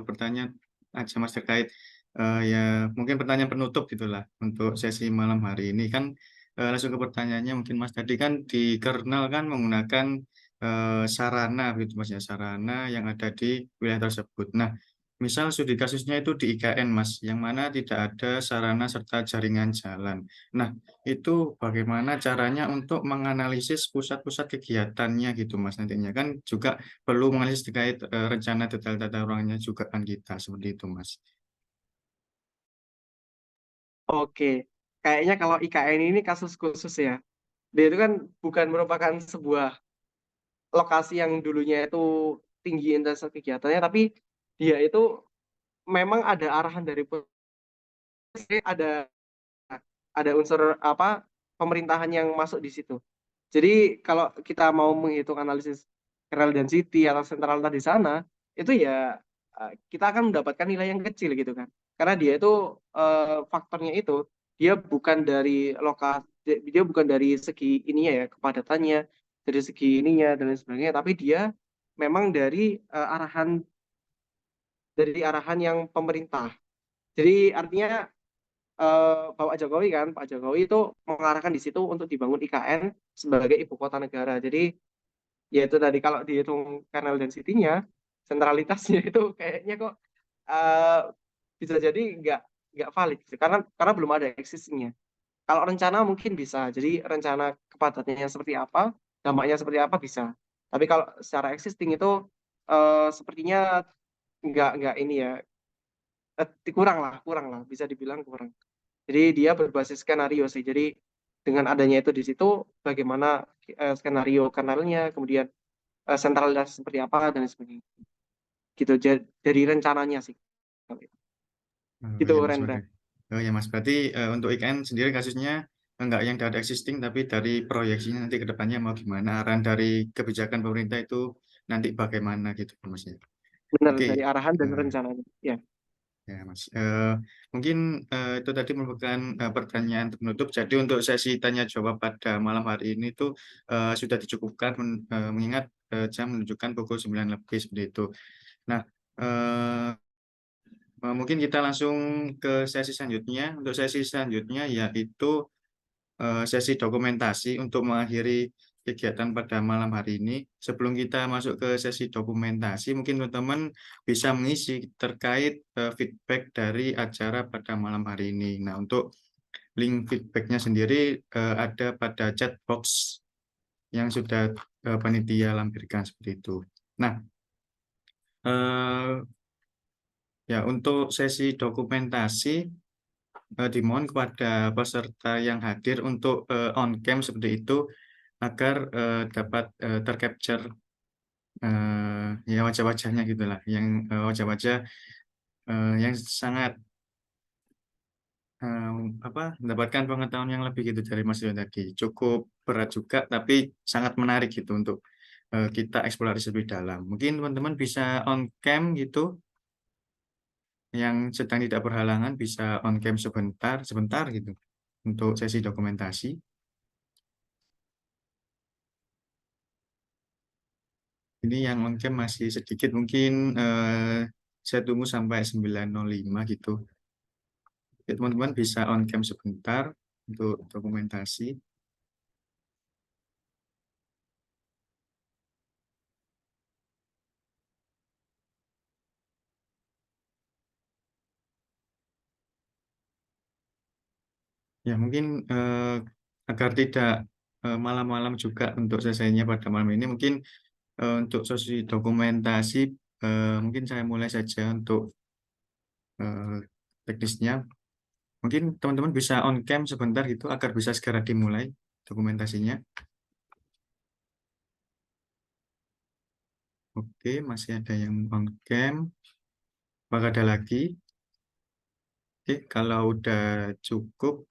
bertanya aja Mas terkait ya mungkin pertanyaan penutup gitulah untuk sesi malam hari ini kan langsung ke pertanyaannya mungkin Mas tadi kan di kernel kan menggunakan sarana gitu Mas ya sarana yang ada di wilayah tersebut. Nah, misal studi kasusnya itu di IKN Mas, yang mana tidak ada sarana serta jaringan jalan. Nah, itu bagaimana caranya untuk menganalisis pusat-pusat kegiatannya gitu Mas nantinya kan juga perlu menganalisis terkait rencana detail tata ruangnya juga kan kita seperti itu Mas. Oke, kayaknya kalau IKN ini kasus khusus ya. Dia itu kan bukan merupakan sebuah lokasi yang dulunya itu tinggi intensitas kegiatannya, tapi dia itu memang ada arahan dari ada ada unsur apa pemerintahan yang masuk di situ. Jadi kalau kita mau menghitung analisis kernel density atau sentralitas di sana, itu ya kita akan mendapatkan nilai yang kecil gitu kan. Karena dia itu faktornya itu dia bukan dari lokasi, dia bukan dari segi ininya ya kepadatannya, dari segi ininya dan lain sebagainya, tapi dia memang dari arahan yang pemerintah. Jadi artinya Bapak Jokowi kan, Pak Jokowi itu mengarahkan di situ untuk dibangun IKN sebagai ibu kota negara. Jadi yaitu tadi kalau dihitung kernel density-nya, sentralitasnya itu kayaknya kok eh, bisa jadi nggak valid gitu. Karena belum ada existing-nya. Kalau rencana mungkin bisa. Jadi rencana kepadatannya seperti apa, dampaknya seperti apa bisa. Tapi kalau secara existing itu sepertinya nggak ini ya, kurang lah, bisa dibilang kurang. Jadi dia berbasis skenario sih. Jadi dengan adanya itu di situ, bagaimana skenario kanalnya, kemudian sentralitas seperti apa dan sebagainya. Gitu. Dari rencananya sih. Oh, Gitu ya Mas Rendra. berarti. Oh ya Mas berarti untuk IKN sendiri kasusnya enggak yang dari existing tapi dari proyeksinya nanti ke depannya mau gimana arahan dari kebijakan pemerintah itu nanti bagaimana gitu Mas ya. Benar Oke. dari arahan dan eh, rencananya. Ya. Ya, Mas. Mungkin itu tadi merupakan pertanyaan penutup. Jadi untuk sesi tanya jawab pada malam hari ini tuh sudah dicukupkan mengingat jam menunjukkan pukul 9 lebih seperti itu. Nah, mungkin kita langsung ke sesi selanjutnya. Untuk sesi selanjutnya yaitu sesi dokumentasi untuk mengakhiri kegiatan pada malam hari ini. Sebelum kita masuk ke sesi dokumentasi, mungkin teman-teman bisa mengisi terkait feedback dari acara pada malam hari ini. Nah, untuk link feedbacknya sendiri ada pada chat box yang sudah panitia lampirkan seperti itu. Nah, ya untuk sesi dokumentasi dimohon kepada peserta yang hadir untuk on cam seperti itu agar dapat tercapture ya wajah-wajahnya gitulah, yang wajah-wajah yang sangat mendapatkan pengetahuan yang lebih gitu dari Mas Rion tadi. Cukup berat juga, tapi sangat menarik gitu untuk kita eksplorasi lebih dalam. Mungkin teman-teman bisa on cam gitu, yang sedang tidak berhalangan bisa on cam sebentar gitu untuk sesi dokumentasi. Ini yang on cam masih sedikit, mungkin saya tunggu sampai 9.05 gitu. Teman-teman bisa on cam sebentar untuk dokumentasi. Ya mungkin agar tidak malam-malam juga untuk selesainya pada malam ini, mungkin untuk sesi dokumentasi mungkin saya mulai saja untuk teknisnya. Mungkin teman-teman bisa on cam sebentar gitu agar bisa segera dimulai dokumentasinya. Oke, masih ada yang on cam. Apakah ada lagi? Oke, kalau udah cukup